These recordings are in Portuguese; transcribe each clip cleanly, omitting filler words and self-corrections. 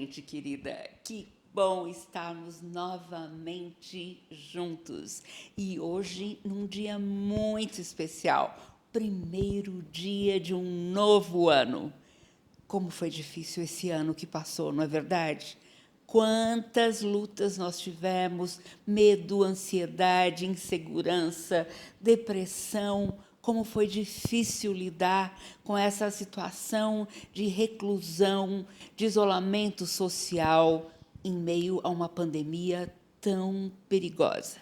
gente querida, que bom estarmos novamente juntos. E hoje, num dia muito especial, primeiro dia de um novo ano. Como foi difícil esse ano que passou, não é verdade? Quantas lutas nós tivemos, medo, ansiedade, insegurança, depressão, como foi difícil lidar com essa situação de reclusão, de isolamento social, em meio a uma pandemia tão perigosa.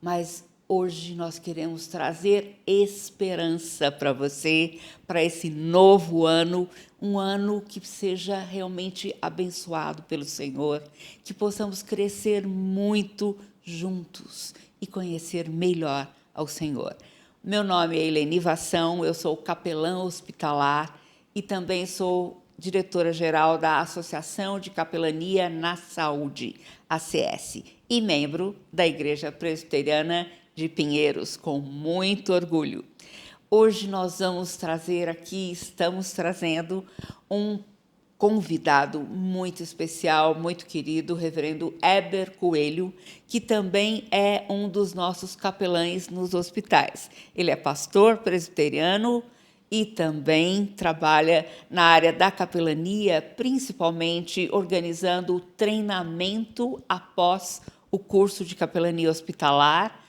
Mas hoje nós queremos trazer esperança para você, para esse novo ano, um ano que seja realmente abençoado pelo Senhor, que possamos crescer muito juntos e conhecer melhor ao Senhor. Meu nome é Eleni Vação, eu sou capelã hospitalar e também sou diretora-geral da Associação de Capelania na Saúde, ACS, e membro da Igreja Presbiteriana de Pinheiros, com muito orgulho. Hoje nós vamos trazer aqui, estamos trazendo um convidado muito especial, muito querido, o reverendo Heber Coelho, que também é um dos nossos capelães nos hospitais. Ele é pastor presbiteriano e também trabalha na área da capelania, principalmente organizando o treinamento após o curso de capelania hospitalar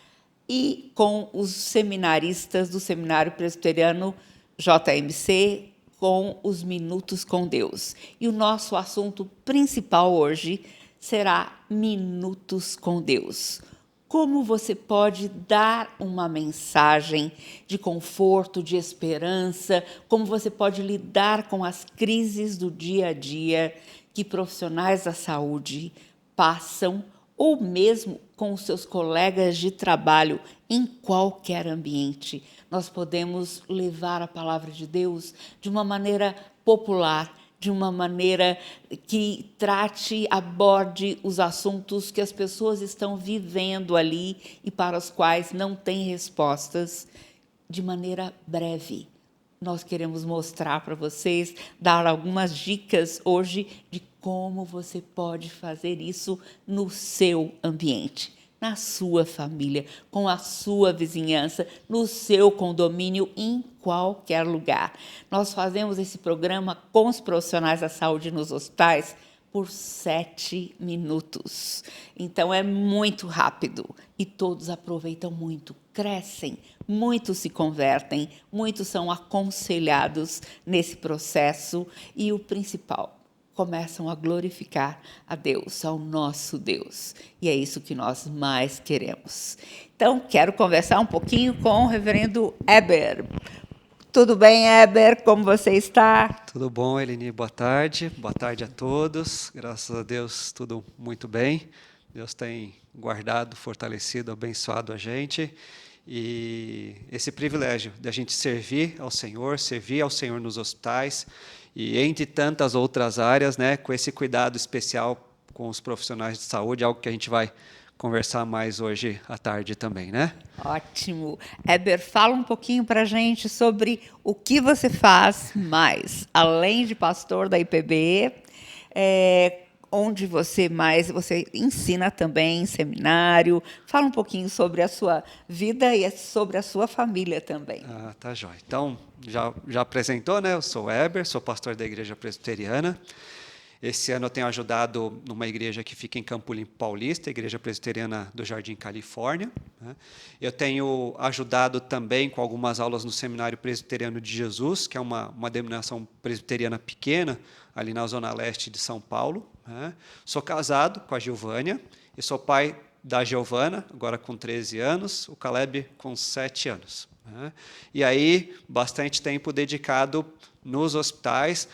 e com os seminaristas do Seminário Presbiteriano JMC, com os Minutos com Deus. E o nosso assunto principal hoje será Minutos com Deus. Como você pode dar uma mensagem de conforto, de esperança, como você pode lidar com as crises do dia a dia que profissionais da saúde passam, ou mesmo com os seus colegas de trabalho, em qualquer ambiente. Nós podemos levar a palavra de Deus de uma maneira popular, de uma maneira que trate, aborde os assuntos que as pessoas estão vivendo ali e para os quais não têm respostas, de maneira breve. Nós queremos mostrar para vocês, dar algumas dicas hoje de como você pode fazer isso no seu ambiente, na sua família, com a sua vizinhança, no seu condomínio, em qualquer lugar. Nós fazemos esse programa com os profissionais da saúde nos hospitais por 7 minutos. Então, é muito rápido e todos aproveitam muito, crescem, muitos se convertem, muitos são aconselhados nesse processo e o principal, começam a glorificar a Deus, ao nosso Deus. E é isso que nós mais queremos. Então, quero conversar um pouquinho com o reverendo Heber. Tudo bem, Heber? Como você está? Tudo bom, Eleni? Boa tarde. Boa tarde a todos. Graças a Deus, tudo muito bem. Deus tem guardado, fortalecido, abençoado a gente. E esse privilégio de a gente servir ao Senhor nos hospitais e entre tantas outras áreas, né, com esse cuidado especial com os profissionais de saúde, algo que a gente vai conversar mais hoje à tarde também, né? Ótimo. Heber, fala um pouquinho para a gente sobre o que você faz mais, além de pastor da IPB, onde você ensina também em seminário. Fala um pouquinho sobre a sua vida e sobre a sua família também. Ah, tá jóia. Então, já apresentou, né? Eu sou o Heber, sou pastor da Igreja Presbiteriana. Esse ano eu tenho ajudado numa igreja que fica em Campo Limpo Paulista, Igreja Presbiteriana do Jardim Califórnia, né? Eu tenho ajudado também com algumas aulas no Seminário Presbiteriano de Jesus, que é uma denominação presbiteriana pequena, ali na Zona Leste de São Paulo, né? Sou casado com a Giovânia e sou pai da Giovana, agora com 13 anos, o Caleb com 7 anos. Né? E aí, bastante tempo dedicado nos hospitais,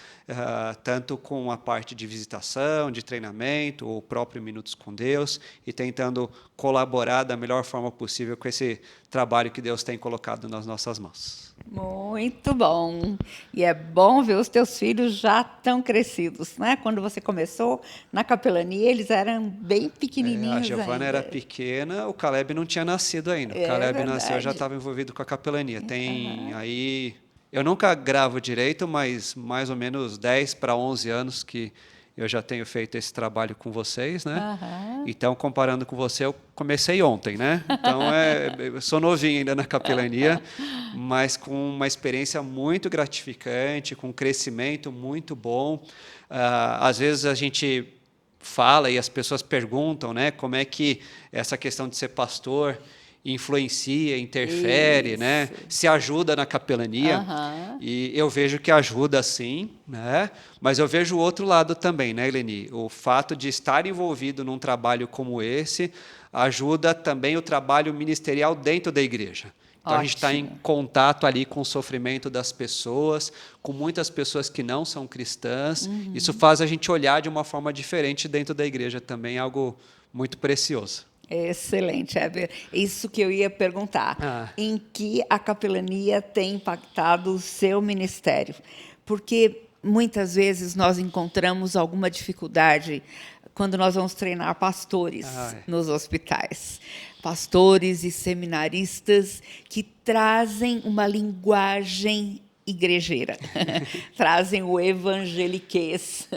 tanto com a parte de visitação, de treinamento, o próprio Minutos com Deus, e tentando colaborar da melhor forma possível com esse trabalho que Deus tem colocado nas nossas mãos. Muito bom. E é bom ver os teus filhos já tão crescidos, né? Quando você começou na capelania, eles eram bem pequenininhos A Giovana ainda. era pequena, o Caleb não tinha nascido ainda. O Caleb nasceu, já estava envolvido com a capelania. Tem aí... Eu nunca gravo direito, mas mais ou menos 10 para 11 anos que eu já tenho feito esse trabalho com vocês, né? Aham. Então, comparando com você, eu comecei ontem, né? Então, eu sou novinho ainda na capelania, mas com uma experiência muito gratificante, com um crescimento muito bom. Às vezes a gente fala e as pessoas perguntam, né, como é que essa questão de ser pastor influencia, interfere, né, Isso. se ajuda na capelania. Aham. E eu vejo que ajuda sim, né? Mas eu vejo o outro lado também, né, Eleni? O fato de estar envolvido num trabalho como esse ajuda também o trabalho ministerial dentro da igreja. Então, a gente está em Ótimo. contato ali com o sofrimento das pessoas, com muitas pessoas que não são cristãs. Isso faz a gente olhar de uma forma diferente dentro da igreja também, algo muito precioso. Excelente, Heber. Isso que eu ia perguntar. Ah. Em que a capelania tem impactado o seu ministério? Porque muitas vezes nós encontramos alguma dificuldade quando nós vamos treinar pastores nos hospitais. Pastores e seminaristas que trazem uma linguagem igrejeira, trazem o evangeliquez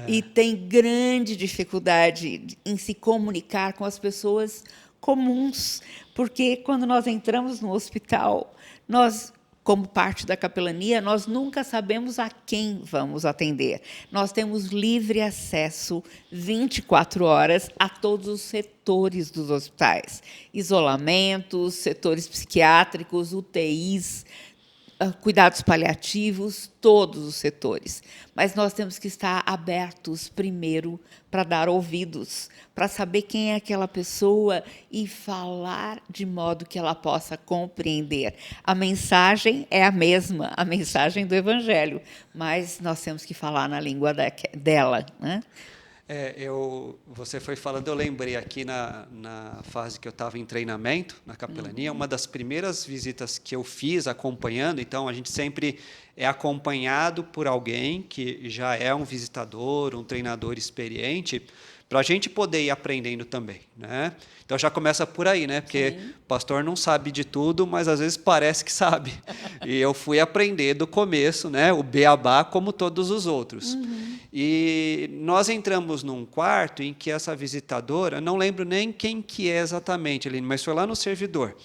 e tem grande dificuldade em se comunicar com as pessoas comuns, porque quando nós entramos no hospital, nós, como parte da capelania, nós nunca sabemos a quem vamos atender. Nós temos livre acesso 24 horas a todos os setores dos hospitais, isolamentos, setores psiquiátricos, UTIs, cuidados paliativos, todos os setores. Mas nós temos que estar abertos primeiro para dar ouvidos, para saber quem é aquela pessoa e falar de modo que ela possa compreender. A mensagem é a mesma, a mensagem do Evangelho, mas nós temos que falar na língua dela, né? Você foi falando, eu lembrei aqui na fase que eu estava em treinamento, na capelania, uma das primeiras visitas que eu fiz acompanhando, então a gente sempre é acompanhado por alguém que já é um visitador, um treinador experiente, para a gente poder ir aprendendo também, né? Então já começa por aí, né? Porque o pastor não sabe de tudo, mas às vezes parece que sabe. E eu fui aprender do começo, né? O beabá, como todos os outros. E nós entramos num quarto em que essa visitadora, não lembro nem quem que é exatamente, Aline, mas foi lá no servidor.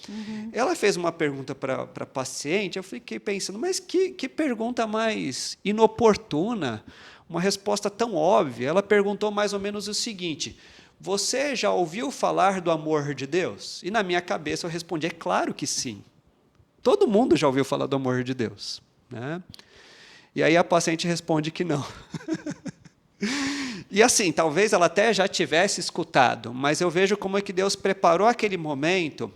Ela fez uma pergunta para a paciente, eu fiquei pensando, mas que pergunta mais inoportuna, uma resposta tão óbvia. Ela perguntou mais ou menos o seguinte: você já ouviu falar do amor de Deus? E na minha cabeça eu respondi, é claro que sim. Todo mundo já ouviu falar do amor de Deus, né? E aí a paciente responde que não. E assim, talvez ela até já tivesse escutado, mas eu vejo como é que Deus preparou aquele momento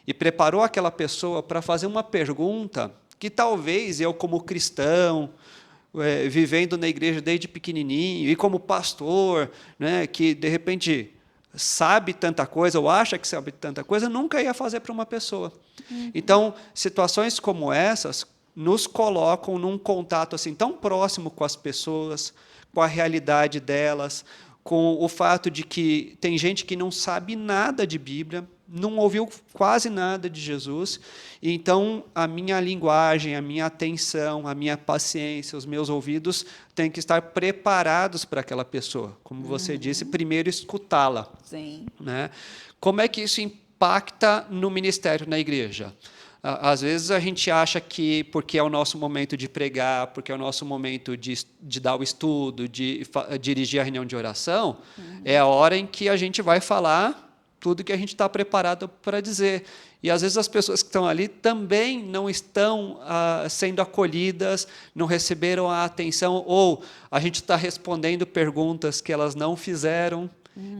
e preparou aquela pessoa para fazer uma pergunta que talvez eu, como cristão, vivendo na igreja desde pequenininho, e como pastor, né, que de repente sabe tanta coisa, ou acha que sabe tanta coisa, nunca ia fazer para uma pessoa. Então, situações como essas nos colocam num contato assim tão próximo com as pessoas, com a realidade delas, com o fato de que tem gente que não sabe nada de Bíblia, não ouviu quase nada de Jesus, e então a minha linguagem, a minha atenção, a minha paciência, os meus ouvidos têm que estar preparados para aquela pessoa. Como você disse, primeiro escutá-la. Sim. Né? Como é que isso impacta no ministério na igreja? Às vezes a gente acha que, porque é o nosso momento de pregar, porque é o nosso momento de dar o estudo, de dirigir a reunião de oração, é a hora em que a gente vai falar tudo que a gente está preparado para dizer. E, às vezes, as pessoas que estão ali também não estão sendo acolhidas, não receberam a atenção, ou a gente está respondendo perguntas que elas não fizeram,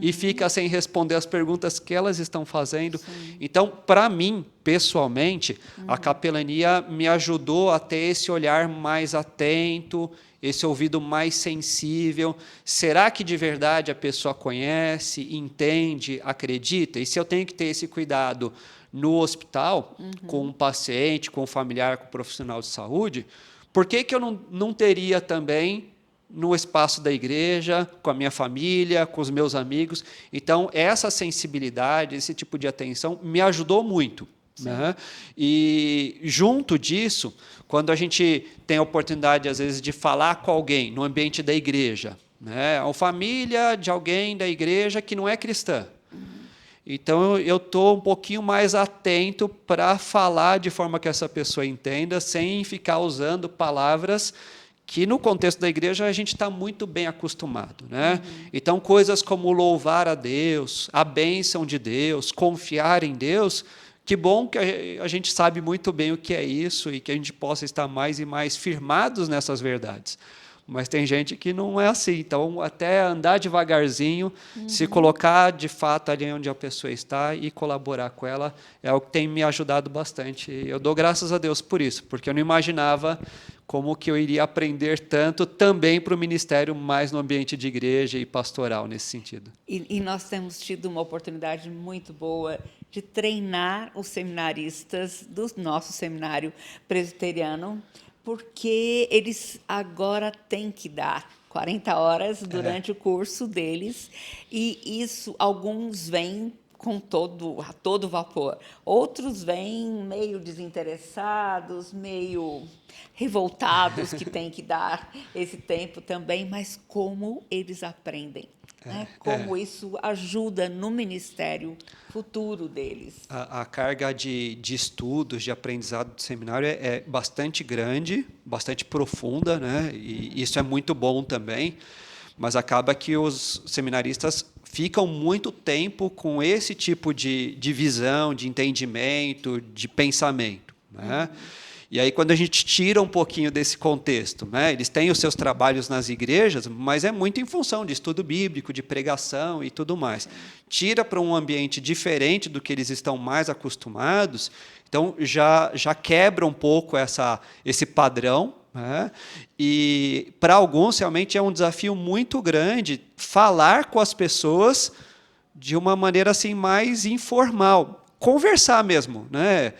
e fica sem responder as perguntas que elas estão fazendo. Sim. Então, para mim, pessoalmente, a capelania me ajudou a ter esse olhar mais atento, esse ouvido mais sensível. Será que de verdade a pessoa conhece, entende, acredita? E se eu tenho que ter esse cuidado no hospital, com um paciente, com um familiar, com um profissional de saúde, por que eu não teria também no espaço da igreja, com a minha família, com os meus amigos? Então, essa sensibilidade, esse tipo de atenção me ajudou muito. Né? E, junto disso, quando a gente tem a oportunidade, às vezes, de falar com alguém no ambiente da igreja, né? É uma família de alguém da igreja que não é cristã. Então, eu estou um pouquinho mais atento para falar de forma que essa pessoa entenda, sem ficar usando palavras que, no contexto da igreja, a gente está muito bem acostumado, né? Então, coisas como louvar a Deus, a bênção de Deus, confiar em Deus, que bom que a gente sabe muito bem o que é isso e que a gente possa estar mais e mais firmados nessas verdades. Mas tem gente que não é assim. Então, até andar devagarzinho, se colocar de fato ali onde a pessoa está e colaborar com ela, é o que tem me ajudado bastante. E eu dou graças a Deus por isso, porque eu não imaginava como que eu iria aprender tanto também para o ministério, mais no ambiente de igreja e pastoral nesse sentido. E nós temos tido uma oportunidade muito boa de treinar os seminaristas do nosso seminário presbiteriano, porque eles agora têm que dar 40 horas durante o curso deles, e isso, alguns vêm a todo vapor. Outros vêm meio desinteressados, meio revoltados, que têm que dar esse tempo também, mas como eles aprendem, né? Como isso ajuda no ministério futuro deles. A carga de estudos, de aprendizado do seminário é bastante grande, bastante profunda, né? E isso é muito bom também, mas acaba que os seminaristas ficam muito tempo com esse tipo de visão, de entendimento, de pensamento, né? E aí, quando a gente tira um pouquinho desse contexto, né, eles têm os seus trabalhos nas igrejas, mas é muito em função de estudo bíblico, de pregação e tudo mais. Tira para um ambiente diferente do que eles estão mais acostumados, então já quebra um pouco esse padrão, né? E para alguns realmente é um desafio muito grande falar com as pessoas de uma maneira assim mais informal, conversar mesmo, né?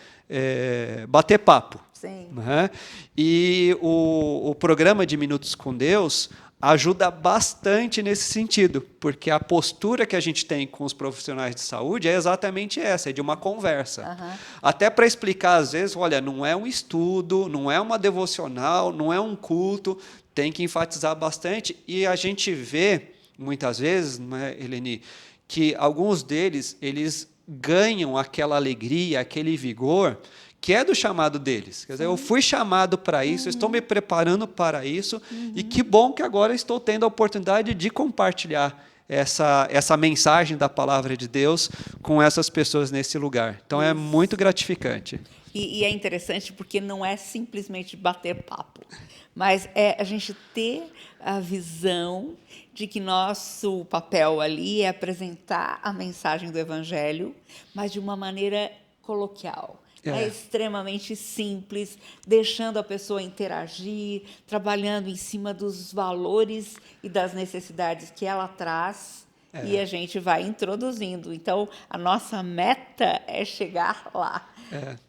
Bater papo. Sim. Né? E o programa de Minutos com Deus ajuda bastante nesse sentido, porque a postura que a gente tem com os profissionais de saúde é exatamente essa, é de uma conversa. Até para explicar, às vezes, olha, não é um estudo, não é uma devocional, não é um culto, tem que enfatizar bastante. E a gente vê, muitas vezes, né, Eleni, que alguns deles, eles ganham aquela alegria, aquele vigor, que é do chamado deles. Quer dizer, eu fui chamado para isso, estou me preparando para isso, e que bom que agora estou tendo a oportunidade de compartilhar essa mensagem da palavra de Deus com essas pessoas nesse lugar. Então, é muito gratificante. E é interessante porque não é simplesmente bater papo, mas é a gente ter a visão de que nosso papel ali é apresentar a mensagem do Evangelho, mas de uma maneira coloquial. É extremamente simples, deixando a pessoa interagir, trabalhando em cima dos valores e das necessidades que ela traz, e a gente vai introduzindo. Então, a nossa meta é chegar lá.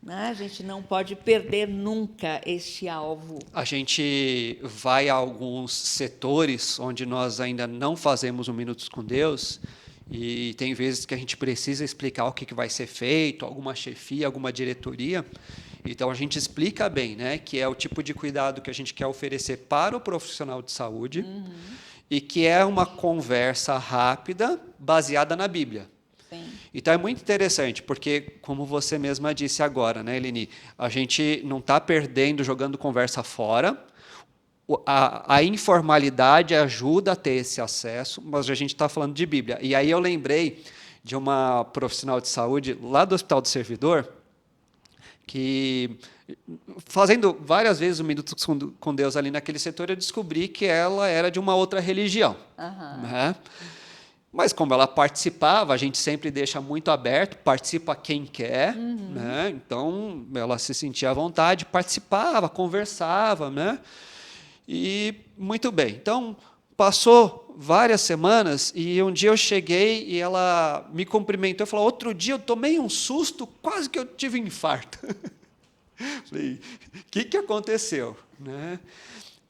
Né? A gente não pode perder nunca este alvo. A gente vai a alguns setores onde nós ainda não fazemos um Minutos com Deus, e tem vezes que a gente precisa explicar o que vai ser feito, alguma chefia, alguma diretoria. Então, a gente explica bem, né, que é o tipo de cuidado que a gente quer oferecer para o profissional de saúde e que é uma conversa rápida, baseada na Bíblia. Sim. Então, é muito interessante, porque, como você mesma disse agora, né, Eleni, a gente não está perdendo, jogando conversa fora. A informalidade ajuda a ter esse acesso, mas a gente está falando de Bíblia. E aí eu lembrei de uma profissional de saúde lá do Hospital do Servidor, que, fazendo várias vezes o Minutos com Deus ali naquele setor, eu descobri que ela era de uma outra religião. Né? Mas como ela participava, a gente sempre deixa muito aberto, participa quem quer, né? Então ela se sentia à vontade, participava, conversava, né? E muito bem. Então, passou várias semanas e um dia eu cheguei e ela me cumprimentou e falou: outro dia eu tomei um susto, quase que eu tive um infarto. Falei, o que aconteceu? Né?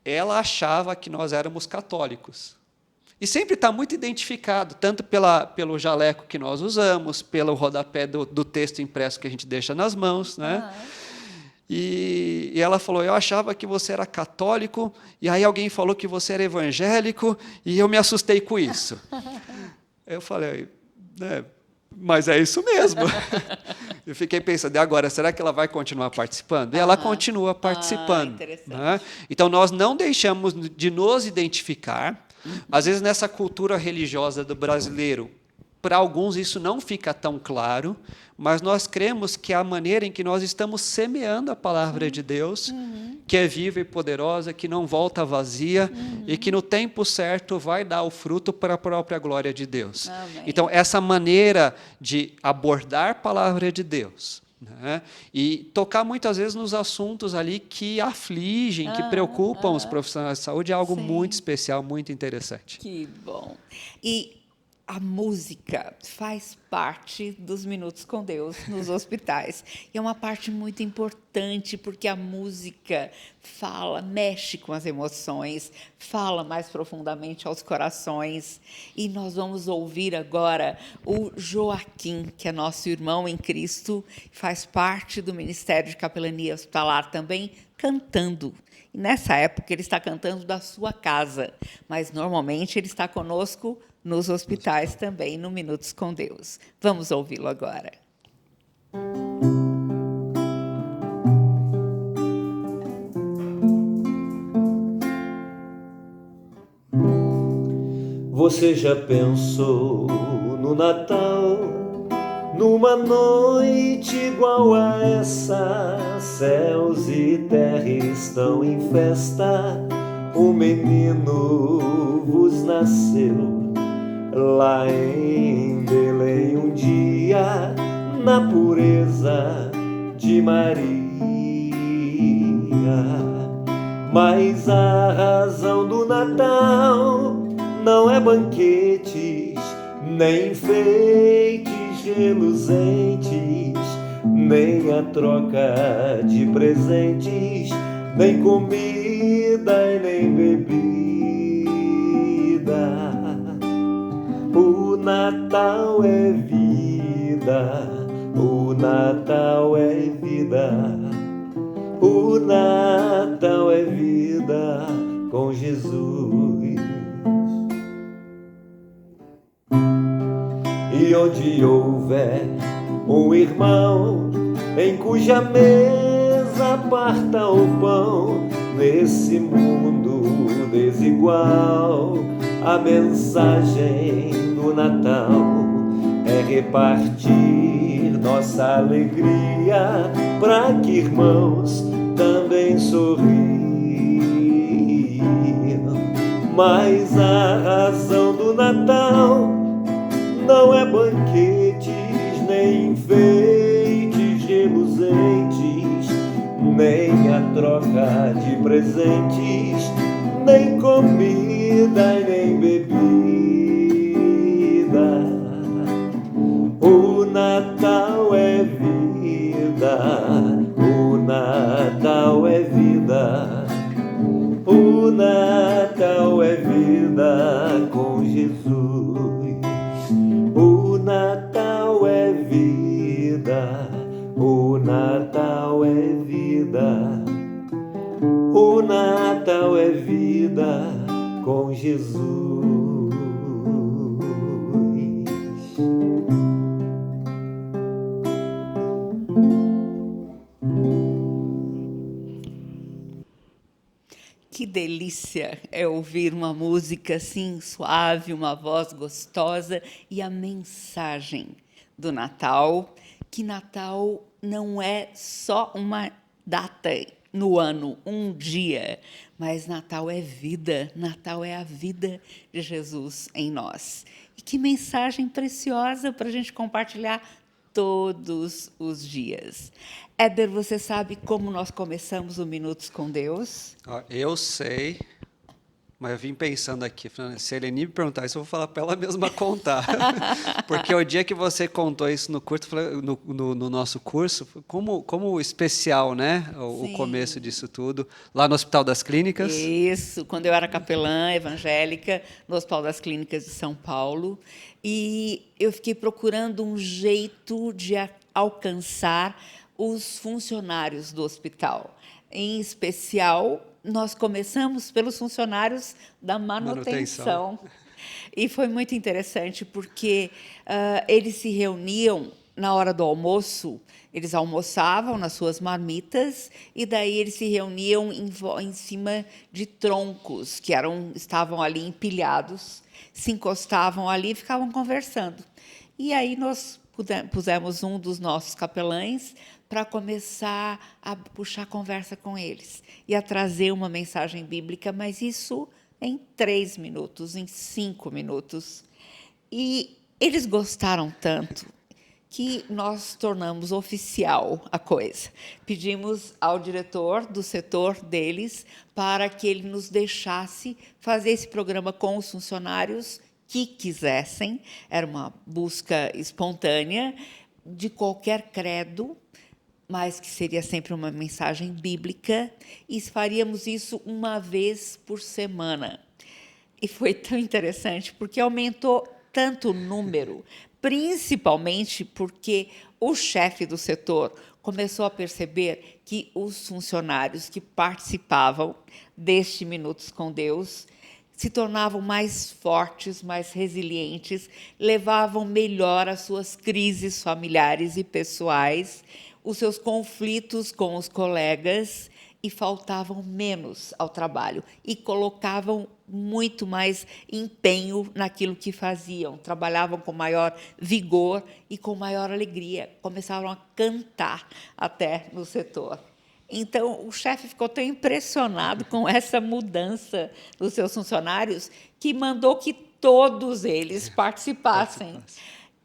Ela achava que nós éramos católicos. E sempre está muito identificado, tanto pelo jaleco que nós usamos, pelo rodapé do texto impresso que a gente deixa nas mãos, né? E ela falou, eu achava que você era católico, e aí alguém falou que você era evangélico, e eu me assustei com isso. Eu falei, mas é isso mesmo. Eu fiquei pensando, e agora, será que ela vai continuar participando? E ela continua participando. Né? Então, nós não deixamos de nos identificar. Às vezes, nessa cultura religiosa do brasileiro, para alguns isso não fica tão claro, mas nós cremos que a maneira em que nós estamos semeando a palavra de Deus, que é viva e poderosa, que não volta vazia e que no tempo certo vai dar o fruto para a própria glória de Deus. Amém. Então, essa maneira de abordar a palavra de Deus, né, e tocar muitas vezes nos assuntos ali que afligem, que preocupam os profissionais de saúde, é algo muito especial, muito interessante. Que bom. E a música faz parte dos Minutos com Deus nos hospitais. E é uma parte muito importante, porque a música fala, mexe com as emoções, fala mais profundamente aos corações. E nós vamos ouvir agora o Joaquim, que é nosso irmão em Cristo, faz parte do Ministério de Capelania Hospitalar também, cantando. E nessa época ele está cantando da sua casa, mas normalmente ele está conosco nos hospitais também, no Minutos com Deus. Vamos ouvi-lo agora. Você já pensou no Natal, numa noite igual a essa? Céus e terra estão em festa, um menino vos nasceu. Lá em Belém um dia, na pureza de Maria. Mas a razão do Natal não é banquetes, nem enfeites reluzentes, nem a troca de presentes, nem comida e nem bebida. O Natal é vida, o Natal é vida, o Natal é vida com Jesus. E onde houver um irmão em cuja mesa parta o pão, nesse mundo desigual, a mensagem do Natal é repartir nossa alegria, para que irmãos também sorriam. Mas a razão do Natal não é banquetes, nem enfeites reluzentes, nem a troca de presentes, nem comida e nem bebida. O Natal é vida, o Natal é vida, o Natal é vida com Jesus. O Natal é vida, o Natal é vida, o Natal é vida com Jesus. Que delícia é ouvir uma música assim suave, uma voz gostosa e a mensagem do Natal, que Natal não é só uma data no ano, um dia, mas Natal é vida, Natal é a vida de Jesus em nós. E que mensagem preciosa para a gente compartilhar todos os dias. Éder, você sabe como nós começamos o Minutos com Deus? Eu sei, mas eu vim pensando aqui, se a Eleni me perguntar isso, eu vou falar para ela mesma contar. Porque o dia que você contou isso no curso, no nosso curso, como especial, né? O começo disso tudo, lá no Hospital das Clínicas. Isso, quando eu era capelã evangélica no Hospital das Clínicas de São Paulo. E eu fiquei procurando um jeito de alcançar os funcionários do hospital. Em especial, nós começamos pelos funcionários da manutenção. E foi muito interessante, porque eles se reuniam na hora do almoço, eles almoçavam nas suas marmitas, e daí eles se reuniam em cima de troncos que estavam ali empilhados, se encostavam ali e ficavam conversando. E aí nós pusemos um dos nossos capelães para começar a puxar conversa com eles e a trazer uma mensagem bíblica, mas isso em 3 minutos, em 5 minutos. E eles gostaram tanto que nós tornamos oficial a coisa. Pedimos ao diretor do setor deles para que ele nos deixasse fazer esse programa com os funcionários que quisessem. Era uma busca espontânea de qualquer credo, mas que seria sempre uma mensagem bíblica, e faríamos isso uma vez por semana. E foi tão interessante, porque aumentou tanto o número, principalmente porque o chefe do setor começou a perceber que os funcionários que participavam deste Minutos com Deus se tornavam mais fortes, mais resilientes, levavam melhor as suas crises familiares e pessoais, os seus conflitos com os colegas, e faltavam menos ao trabalho e colocavam muito mais empenho naquilo que faziam, trabalhavam com maior vigor e com maior alegria, começaram a cantar até no setor. Então, o chefe ficou tão impressionado com essa mudança dos seus funcionários que mandou que todos eles participassem.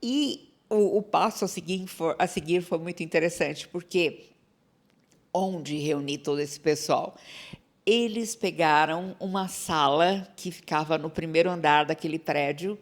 E o passo a seguir foi muito interessante, porque onde reunir todo esse pessoal? Eles pegaram uma sala que ficava no primeiro andar daquele prédio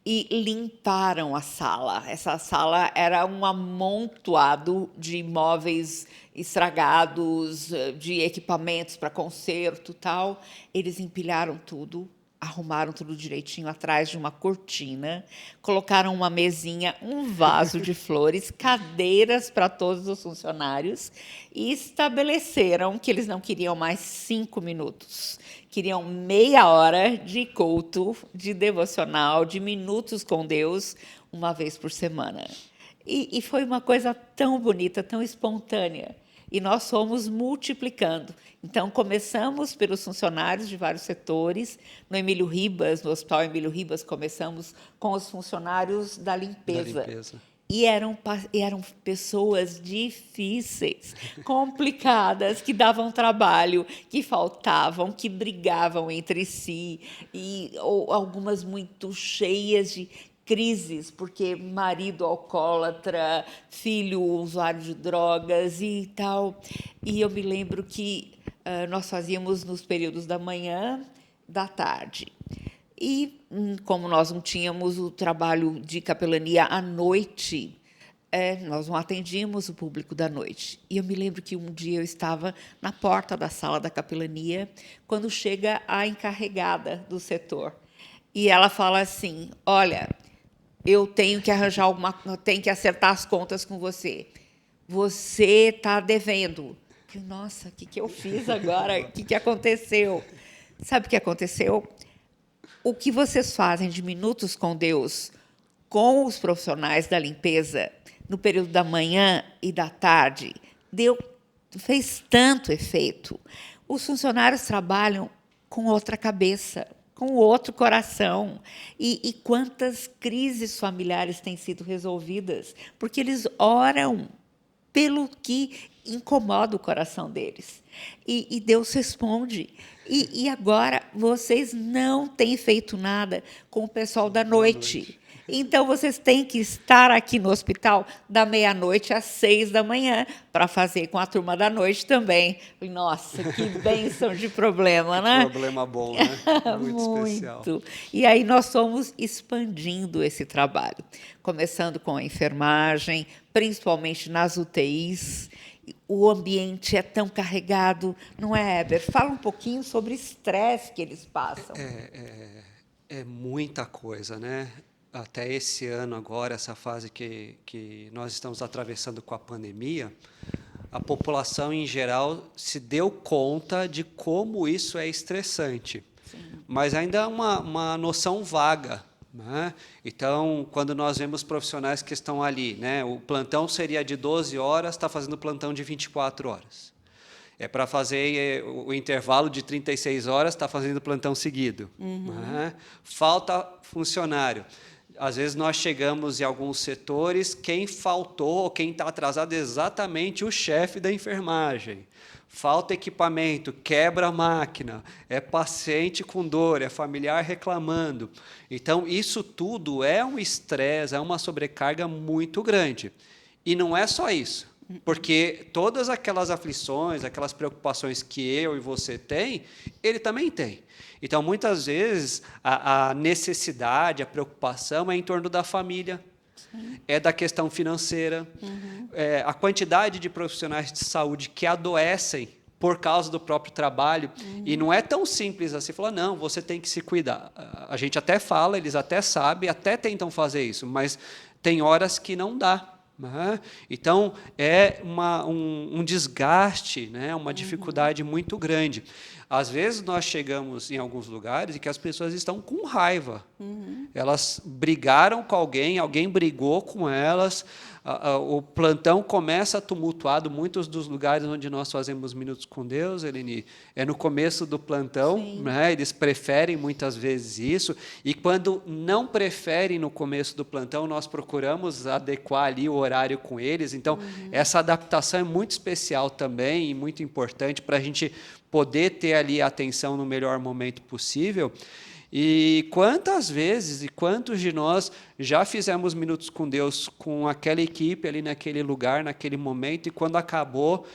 e limparam a sala. Essa sala era um amontoado de móveis estragados, de equipamentos para conserto, tal. Eles empilharam tudo, arrumaram tudo direitinho atrás de uma cortina, colocaram uma mesinha, um vaso de flores, cadeiras para todos os funcionários, e estabeleceram que eles não queriam mais 5 minutos, queriam meia hora de culto, de devocional, de minutos com Deus, uma vez por semana. E foi uma coisa tão bonita, tão espontânea. E nós fomos multiplicando. Então, começamos pelos funcionários de vários setores. No Emílio Ribas, no Hospital Emílio Ribas, começamos com os funcionários da limpeza. E eram pessoas difíceis, complicadas, que davam trabalho, que faltavam, que brigavam entre si, ou algumas muito cheias de crises, porque marido alcoólatra, filho usuário de drogas e tal. E eu me lembro que nós fazíamos nos períodos da manhã, da tarde. E, como nós não tínhamos o trabalho de capelania à noite, nós não atendíamos o público da noite. E eu me lembro que um dia eu estava na porta da sala da capelania, quando chega a encarregada do setor. E ela fala assim: olha, eu tenho que tenho que acertar as contas com você. Você está devendo. Eu, nossa, o que eu fiz agora? O que aconteceu? Sabe o que aconteceu? O que vocês fazem de Minutos com Deus com os profissionais da limpeza no período da manhã e da tarde fez tanto efeito. Os funcionários trabalham com outra cabeça, com outro coração. E quantas crises familiares têm sido resolvidas? Porque eles oram pelo que incomoda o coração deles. E Deus responde. E agora, vocês não têm feito nada com o pessoal da noite. Então, vocês têm que estar aqui no hospital da meia-noite às 6 da manhã para fazer com a turma da noite também. Nossa, que bênção de problema, né? Problema bom, né? Muito especial. E aí nós fomos expandindo esse trabalho, começando com a enfermagem, principalmente nas UTIs. O ambiente é tão carregado, não é, Heber? Fala um pouquinho sobre o estresse que eles passam. É muita coisa, né? até esse ano agora, essa fase que nós estamos atravessando com a pandemia, a população em geral se deu conta de como isso é estressante. Sim. Mas ainda é uma noção vaga, né? Então, quando nós vemos profissionais que estão ali, né, o plantão seria de 12 horas, está fazendo plantão de 24 horas. É para fazer o intervalo de 36 horas, está fazendo plantão seguido. Né? Falta funcionário. Às vezes nós chegamos em alguns setores, quem faltou, quem está atrasado é exatamente o chefe da enfermagem. Falta equipamento, quebra a máquina, é paciente com dor, é familiar reclamando. Então, isso tudo é um estresse, é uma sobrecarga muito grande. E não é só isso, porque todas aquelas aflições, aquelas preocupações que eu e você tem, ele também tem. Então, muitas vezes, a necessidade, a preocupação é em torno da família, é da questão financeira, a quantidade de profissionais de saúde que adoecem por causa do próprio trabalho, e não é tão simples assim, falar, não, você tem que se cuidar. A gente até fala, eles até sabem, até tentam fazer isso, mas tem horas que não dá. Então, é um desgaste, né? Uma dificuldade muito grande. Às vezes, nós chegamos em alguns lugares em que as pessoas estão com raiva. Elas brigaram com alguém brigou com elas, o plantão começa tumultuado. Muitos dos lugares onde nós fazemos Minutos com Deus, Eleni, é no começo do plantão, né? Eles preferem muitas vezes isso, e quando não preferem no começo do plantão, nós procuramos adequar ali o horário com eles. Então, essa adaptação é muito especial também e muito importante para a gente poder ter ali a atenção no melhor momento possível. E quantas vezes e quantos de nós já fizemos Minutos com Deus com aquela equipe ali naquele lugar, naquele momento, e quando acabou,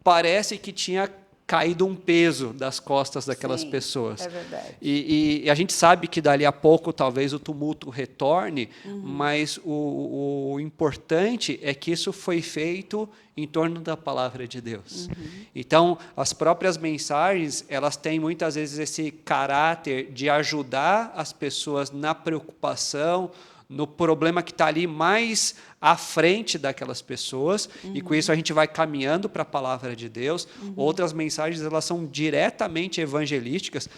parece que tinha caído um peso das costas daquelas pessoas. É verdade. E a gente sabe que dali a pouco talvez o tumulto retorne, mas o importante é que isso foi feito em torno da palavra de Deus. Então, as próprias mensagens, elas têm muitas vezes esse caráter de ajudar as pessoas na preocupação, no problema que está ali mais à frente daquelas pessoas, e com isso a gente vai caminhando para a palavra de Deus. Outras mensagens, elas são diretamente evangelísticas.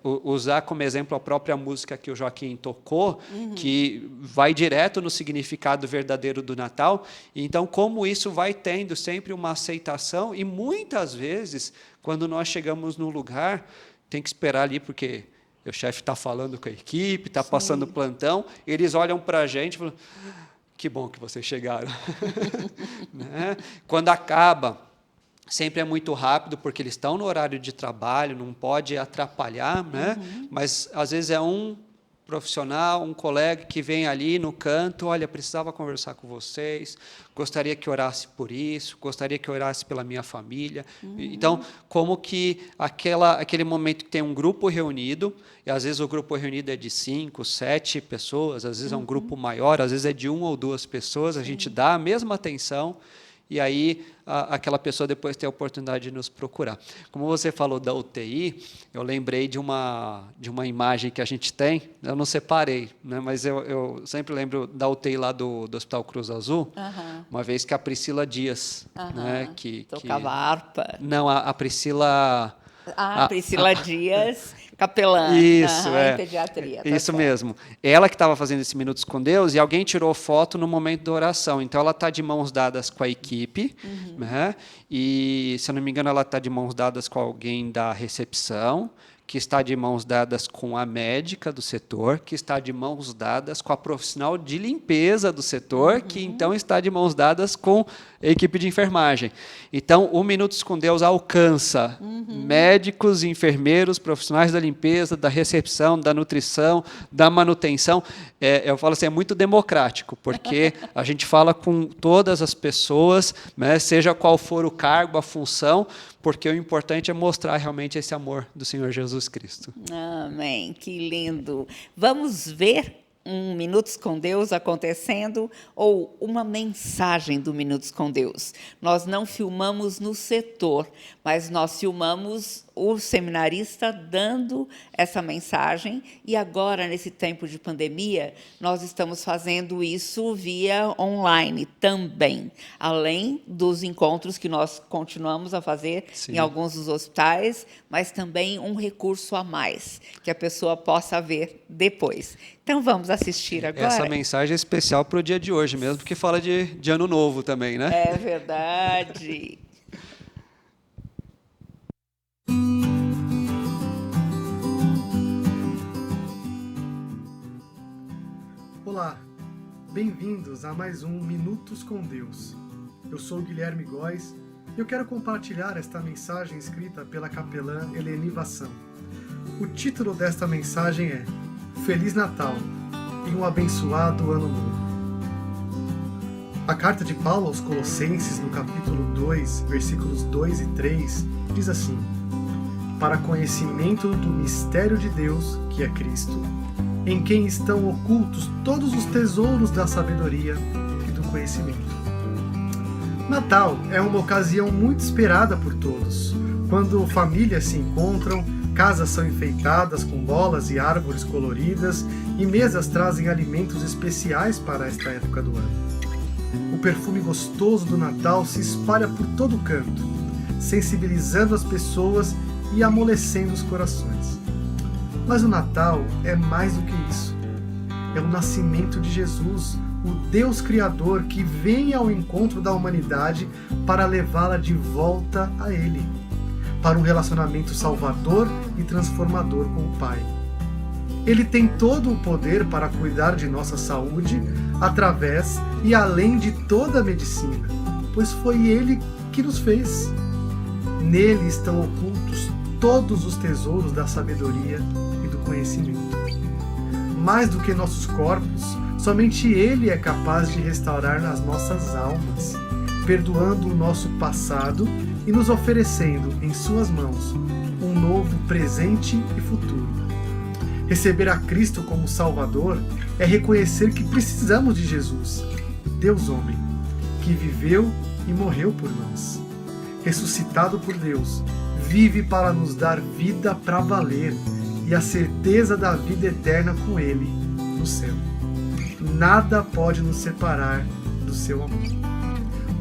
Usar como exemplo a própria música que o Joaquim tocou, que vai direto no significado verdadeiro do Natal. Então, como isso vai tendo sempre uma aceitação, e muitas vezes, quando nós chegamos no lugar, tem que esperar ali, porque o chefe está falando com a equipe, está passando plantão, eles olham para a gente e falam, que bom que vocês chegaram. Né? Quando acaba, sempre é muito rápido, porque eles estão no horário de trabalho, não pode atrapalhar, né? Mas, às vezes, é um profissional, um colega que vem ali no canto, olha, precisava conversar com vocês, gostaria que orasse por isso, gostaria que orasse pela minha família. Então, como que aquele momento que tem um grupo reunido, e às vezes o grupo reunido é de 5, 7 pessoas, às vezes é um grupo maior, às vezes é de 1 ou 2 pessoas, a gente dá a mesma atenção, e aí aquela pessoa depois tem a oportunidade de nos procurar. Como você falou da UTI, eu lembrei de uma imagem que a gente tem, eu não separei, né, mas eu sempre lembro da UTI lá do Hospital Cruz Azul, uma vez que a Priscila Dias, né, que tocava harpa. Não, a Priscila... Priscila Dias, capelã. Isso, em pediatria. Isso mesmo. Ela que estava fazendo esse Minutos com Deus, e alguém tirou foto no momento da oração. Então, ela está de mãos dadas com a equipe, né? E, se eu não me engano, ela está de mãos dadas com alguém da recepção, que está de mãos dadas com a médica do setor, que está de mãos dadas com a profissional de limpeza do setor, que então está de mãos dadas com a equipe de enfermagem. Então, o Minutos com Deus alcança médicos, enfermeiros, profissionais da limpeza, da recepção, da nutrição, da manutenção. Eu falo assim, é muito democrático, porque a gente fala com todas as pessoas, né, seja qual for o cargo, a função, porque o importante é mostrar realmente esse amor do Senhor Jesus Cristo. Amém, que lindo. Vamos ver um Minutos com Deus acontecendo, ou uma mensagem do Minutos com Deus. Nós não filmamos no setor, mas nós filmamos o seminarista dando essa mensagem, e agora, nesse tempo de pandemia, nós estamos fazendo isso via online também, além dos encontros que nós continuamos a fazer Sim. em alguns dos hospitais, mas também um recurso a mais, que a pessoa possa ver depois. Então, vamos assistir agora? Essa mensagem é especial para o dia de hoje mesmo, porque fala de Ano Novo também, né? É verdade. Olá, bem-vindos a mais um Minutos com Deus. Eu sou o Guilherme Góes e eu quero compartilhar esta mensagem escrita pela capelã Eleni Vassão. O título desta mensagem é Feliz Natal e um abençoado Ano Novo. A carta de Paulo aos Colossenses, no capítulo 2, versículos 2 e 3, diz assim: Para conhecimento do mistério de Deus, que é Cristo, em quem estão ocultos todos os tesouros da sabedoria e do conhecimento. Natal é uma ocasião muito esperada por todos, quando famílias se encontram, casas são enfeitadas com bolas e árvores coloridas e mesas trazem alimentos especiais para esta época do ano. O perfume gostoso do Natal se espalha por todo canto, sensibilizando as pessoas e amolecendo os corações. Mas o Natal é mais do que isso. É o nascimento de Jesus, o Deus Criador que vem ao encontro da humanidade para levá-la de volta a Ele, para um relacionamento salvador e transformador com o Pai. Ele tem todo o poder para cuidar de nossa saúde através e além de toda a medicina, pois foi Ele que nos fez. Nele estão ocultos todos os tesouros da sabedoria e do conhecimento. Mais do que nossos corpos, somente Ele é capaz de restaurar as nossas almas, perdoando o nosso passado e nos oferecendo em suas mãos um novo presente e futuro. Receber a Cristo como Salvador é reconhecer que precisamos de Jesus, Deus homem, que viveu e morreu por nós. Ressuscitado por Deus, vive para nos dar vida para valer e a certeza da vida eterna com Ele no céu. Nada pode nos separar do seu amor.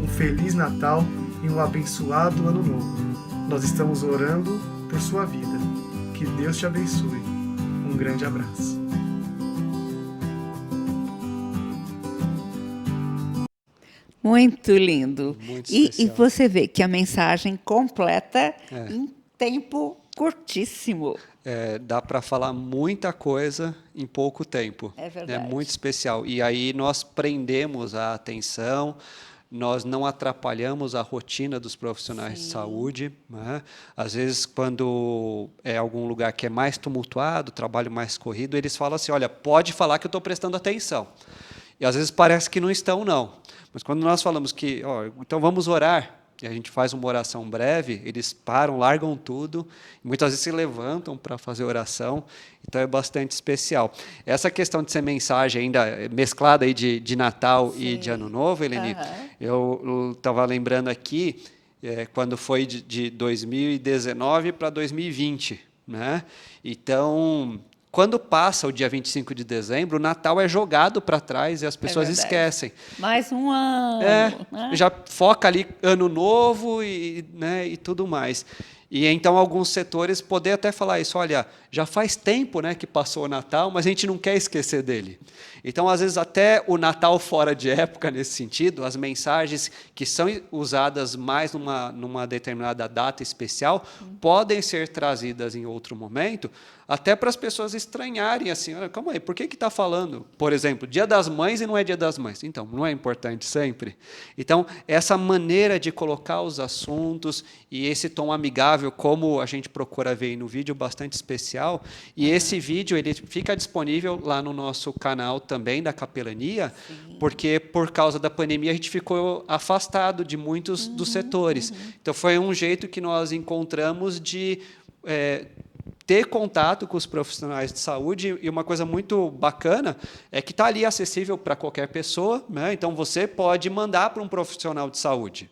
Um Feliz Natal e um abençoado Ano Novo. Nós estamos orando por sua vida. Que Deus te abençoe. Um grande abraço. Muito lindo. Muito E especial. você vê que a mensagem completa em tempo curtíssimo. Dá para falar muita coisa em pouco tempo. É verdade. É muito especial. E aí nós prendemos a atenção, nós não atrapalhamos a rotina dos profissionais de saúde, né? Às vezes, quando é algum lugar que é mais tumultuado, trabalho mais corrido, eles falam assim, olha, pode falar que eu estou prestando atenção. E às vezes parece que não estão, não. Mas quando nós falamos que, então vamos orar, e a gente faz uma oração breve, eles param, largam tudo, e muitas vezes se levantam para fazer oração, então é bastante especial. Essa questão de ser mensagem ainda mesclada aí de Natal e de Ano Novo, Eleni, eu estava lembrando aqui, quando foi de 2019 para 2020, né? Então, quando passa o dia 25 de dezembro, o Natal é jogado para trás e as pessoas esquecem. Mais um ano. Né? Já foca ali Ano Novo né, e tudo mais. E então alguns setores poder até falar isso, olha, já faz tempo, né, que passou o Natal, mas a gente não quer esquecer dele. Então, às vezes, até o Natal fora de época, nesse sentido, as mensagens que são usadas mais numa determinada data especial, podem ser trazidas em outro momento, até para as pessoas estranharem, assim, olha, calma aí, por que está falando, por exemplo, Dia das Mães e não é Dia das Mães? Então, não é importante sempre? Então, essa maneira de colocar os assuntos e esse tom amigável, como a gente procura ver aí no vídeo, bastante especial, e esse vídeo ele fica disponível lá no nosso canal também da capelania, porque por causa da pandemia a gente ficou afastado de muitos dos setores. Então, foi um jeito que nós encontramos de ter contato com os profissionais de saúde, e uma coisa muito bacana é que está ali acessível para qualquer pessoa, né? Então, você pode mandar para um profissional de saúde.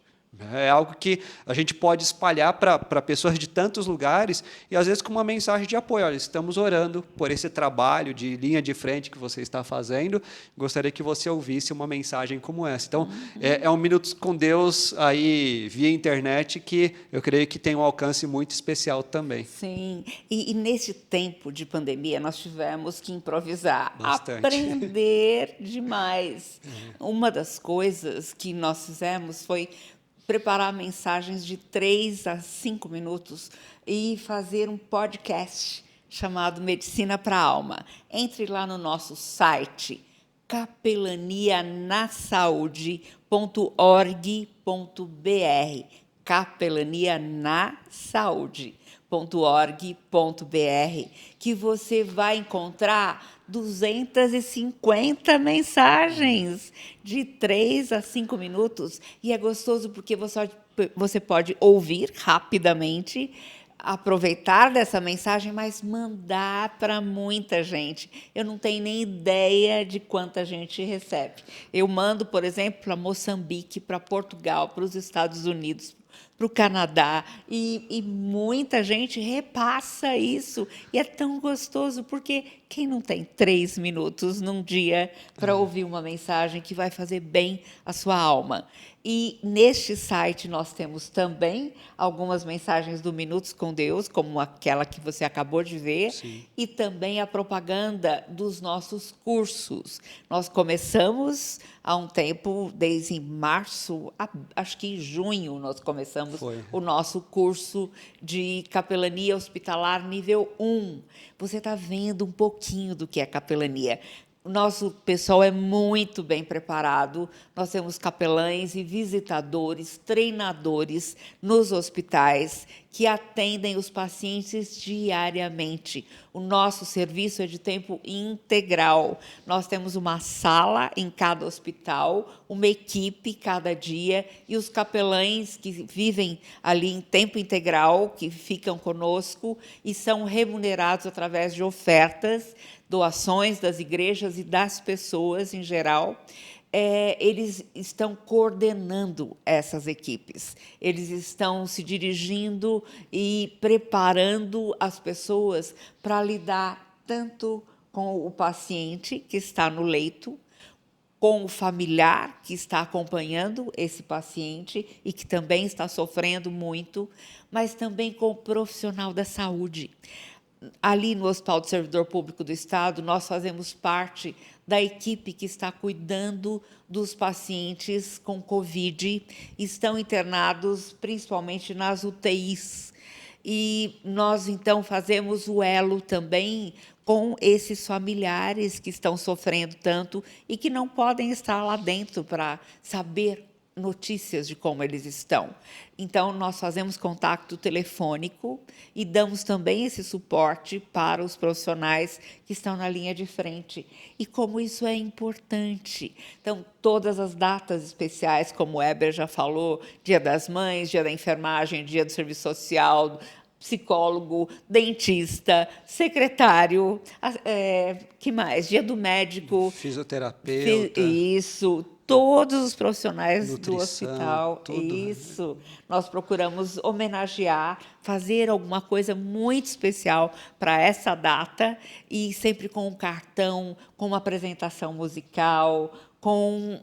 É algo que a gente pode espalhar para pessoas de tantos lugares e, às vezes, com uma mensagem de apoio. Olha, estamos orando por esse trabalho de linha de frente que você está fazendo. Gostaria que você ouvisse uma mensagem como essa. Então, é um Minutos com Deus aí via internet que eu creio que tem um alcance muito especial também. Sim, e nesse tempo de pandemia nós tivemos que improvisar, Bastante. aprender demais. Uma das coisas que nós fizemos foi preparar mensagens de 3 a 5 minutos e fazer um podcast chamado Medicina para a Alma. Entre lá no nosso site capelanianasaude.org.br, capelanianasaude.org.br, que você vai encontrar 250 mensagens de 3 a 5 minutos. E é gostoso porque você pode ouvir rapidamente, aproveitar dessa mensagem, mas mandar para muita gente. Eu não tenho nem ideia de quanta gente recebe. Eu mando, por exemplo, para Moçambique, para Portugal, para os Estados Unidos, para o Canadá, e muita gente repassa isso. E é tão gostoso, porque quem não tem 3 minutos num dia para ouvir uma mensagem que vai fazer bem à sua alma? E neste site nós temos também algumas mensagens do Minutos com Deus, como aquela que você acabou de ver, Sim. e também a propaganda dos nossos cursos. Nós começamos há um tempo, desde março, acho que em junho nós começamos o nosso curso de capelania hospitalar nível 1. Você está vendo um pouquinho do que é capelania. O nosso pessoal é muito bem preparado. Nós temos capelães e visitadores, treinadores nos hospitais que atendem os pacientes diariamente. O nosso serviço é de tempo integral. Nós temos uma sala em cada hospital, uma equipe cada dia, e os capelães que vivem ali em tempo integral, que ficam conosco e são remunerados através de ofertas, doações das igrejas e das pessoas em geral. Eles estão coordenando essas equipes, eles estão se dirigindo e preparando as pessoas para lidar tanto com o paciente que está no leito, com o familiar que está acompanhando esse paciente e que também está sofrendo muito, mas também com o profissional da saúde. Ali no Hospital do Servidor Público do Estado, nós fazemos parte da equipe que está cuidando dos pacientes com Covid, estão internados principalmente nas UTIs. E nós, então, fazemos o elo também com esses familiares que estão sofrendo tanto e que não podem estar lá dentro para saber notícias de como eles estão. Então, nós fazemos contato telefônico e damos também esse suporte para os profissionais que estão na linha de frente. E como isso é importante. Então, todas as datas especiais, como o Heber já falou, Dia das Mães, Dia da Enfermagem, Dia do Serviço Social, psicólogo, dentista, secretário, que mais? Dia do médico. Fisioterapeuta. Isso, todos os profissionais nutrição, do hospital. tudo. Isso. Nós procuramos homenagear, fazer alguma coisa muito especial para essa data, e sempre com um cartão, com uma apresentação musical, com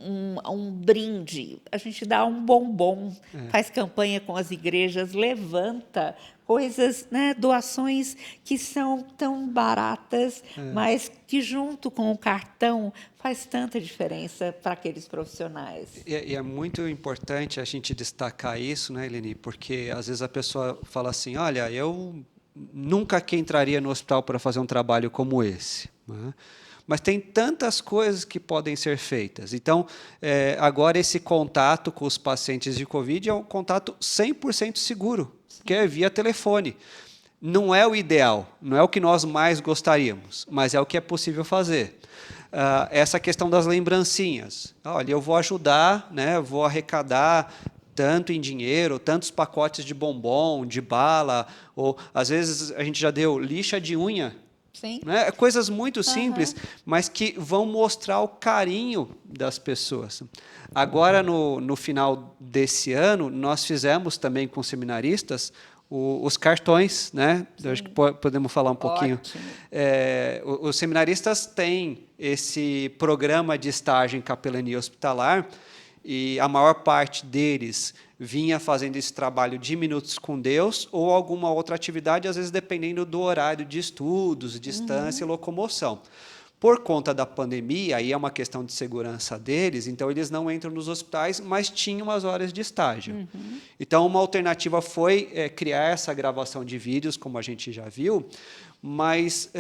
um brinde. A gente dá um bombom, faz campanha com as igrejas, levanta coisas, né, doações que são tão baratas, mas que, junto com o cartão, faz tanta diferença para aqueles profissionais. E é muito importante a gente destacar isso, né, Eleni? Porque, às vezes, a pessoa fala assim, olha, eu nunca que entraria no hospital para fazer um trabalho como esse, né? Mas tem tantas coisas que podem ser feitas. Então, agora, esse contato com os pacientes de Covid é um contato 100% seguro, que é via telefone. Não é o ideal, não é o que nós mais gostaríamos, mas é o que é possível fazer. Essa questão das lembrancinhas. Olha, eu vou ajudar, né, vou arrecadar tanto em dinheiro, tantos pacotes de bombom, de bala, ou, às vezes, a gente já deu lixa de unha, Sim. Né? Coisas muito simples, mas que vão mostrar o carinho das pessoas. Agora, no final desse ano, nós fizemos também com seminaristas os cartões, né? Eu acho que podemos falar um pouquinho. Ótimo. Os seminaristas têm esse programa de estágio em capelania hospitalar, e a maior parte deles vinha fazendo esse trabalho de Minutos com Deus ou alguma outra atividade, às vezes dependendo do horário de estudos, distância e locomoção. Por conta da pandemia, aí é uma questão de segurança deles, então eles não entram nos hospitais, mas tinham as horas de estágio. Então, uma alternativa foi criar essa gravação de vídeos, como a gente já viu, mas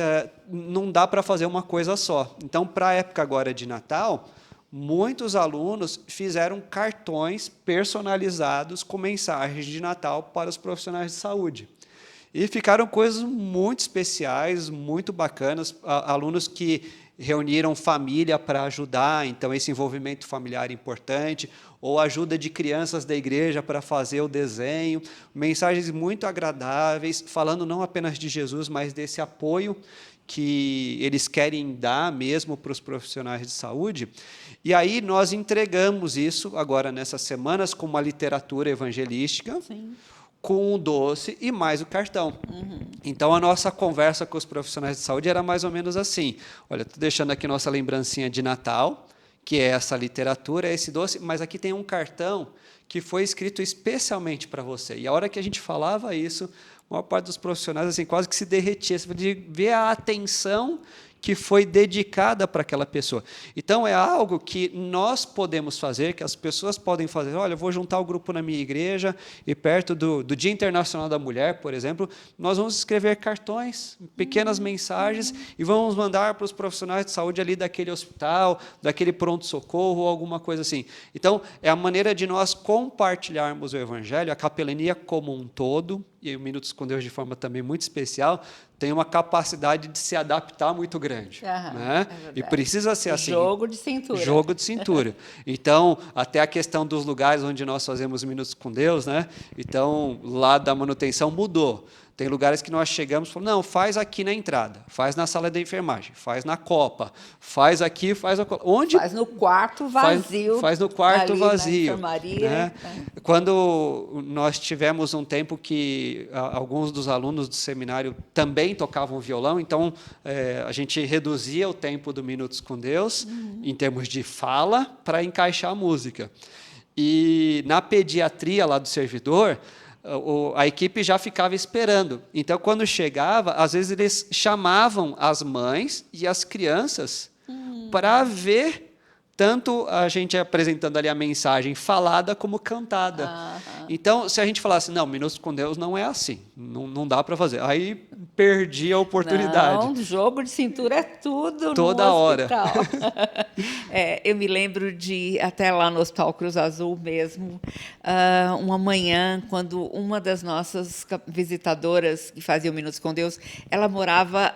não dá para fazer uma coisa só. Então, para a época agora de Natal, muitos alunos fizeram cartões personalizados com mensagens de Natal para os profissionais de saúde. E ficaram coisas muito especiais, muito bacanas, alunos que reuniram família para ajudar, então esse envolvimento familiar é importante, ou ajuda de crianças da igreja para fazer o desenho, mensagens muito agradáveis, falando não apenas de Jesus, mas desse apoio que eles querem dar mesmo para os profissionais de saúde. E aí nós entregamos isso agora nessas semanas com uma literatura evangelística, Sim. com o doce e mais o cartão. Então, a nossa conversa com os profissionais de saúde era mais ou menos assim: olha, estou deixando aqui nossa lembrancinha de Natal, que é essa literatura, esse doce, mas aqui tem um cartão que foi escrito especialmente para você. E a hora que a gente falava isso, a maior parte dos profissionais assim, quase que se derretia, de ver a atenção que foi dedicada para aquela pessoa. Então, é algo que nós podemos fazer, que as pessoas podem fazer. Olha, eu vou juntar o grupo na minha igreja e perto do Dia Internacional da Mulher, por exemplo, nós vamos escrever cartões, pequenas mensagens e vamos mandar para os profissionais de saúde ali daquele hospital, daquele pronto-socorro ou alguma coisa assim. Então, é a maneira de nós compartilharmos o Evangelho, a capelania como um todo, e o Minutos com Deus de forma também muito especial, tem uma capacidade de se adaptar muito grande. Né? E precisa ser assim. Jogo de cintura. Jogo de cintura. Então, até a questão dos lugares onde nós fazemos Minutos com Deus, né? Então, lá da manutenção mudou. Tem lugares que nós chegamos e falamos, não, faz aqui na entrada, faz na sala da enfermagem, faz na copa, faz aqui, faz onde faz no quarto vazio. Faz no quarto ali vazio. Na enfermaria. Né? Quando nós tivemos um tempo que alguns dos alunos do seminário também tocavam violão, então a gente reduzia o tempo do Minutos com Deus, em termos de fala, para encaixar a música. E na pediatria lá do servidor, a equipe já ficava esperando. Então, quando chegava, às vezes eles chamavam as mães e as crianças para ver tanto a gente apresentando ali a mensagem falada como cantada. Então, se a gente falasse, não, Minutos com Deus não é assim, não dá para fazer. Aí perdi a oportunidade. Não, jogo de cintura é tudo toda no hora. hospital. Eu me lembro de, até lá no Hospital Cruz Azul mesmo, uma manhã, quando uma das nossas visitadoras que fazia o Minutos com Deus, ela morava...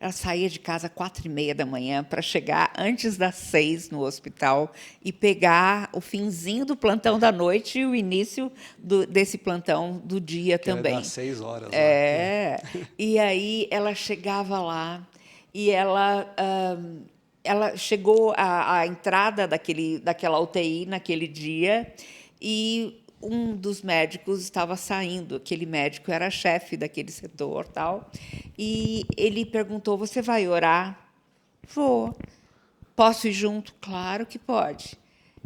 ela saía de casa às 4h30 da manhã para chegar antes das 6 no hospital e pegar o finzinho do plantão da noite e o início desse plantão do dia que também. Era das 6 horas. E aí ela chegava lá e ela chegou à entrada daquela UTI naquele dia e um dos médicos estava saindo, aquele médico era chefe daquele setor, tal, e ele perguntou, você vai orar? Vou. Posso ir junto? Claro que pode.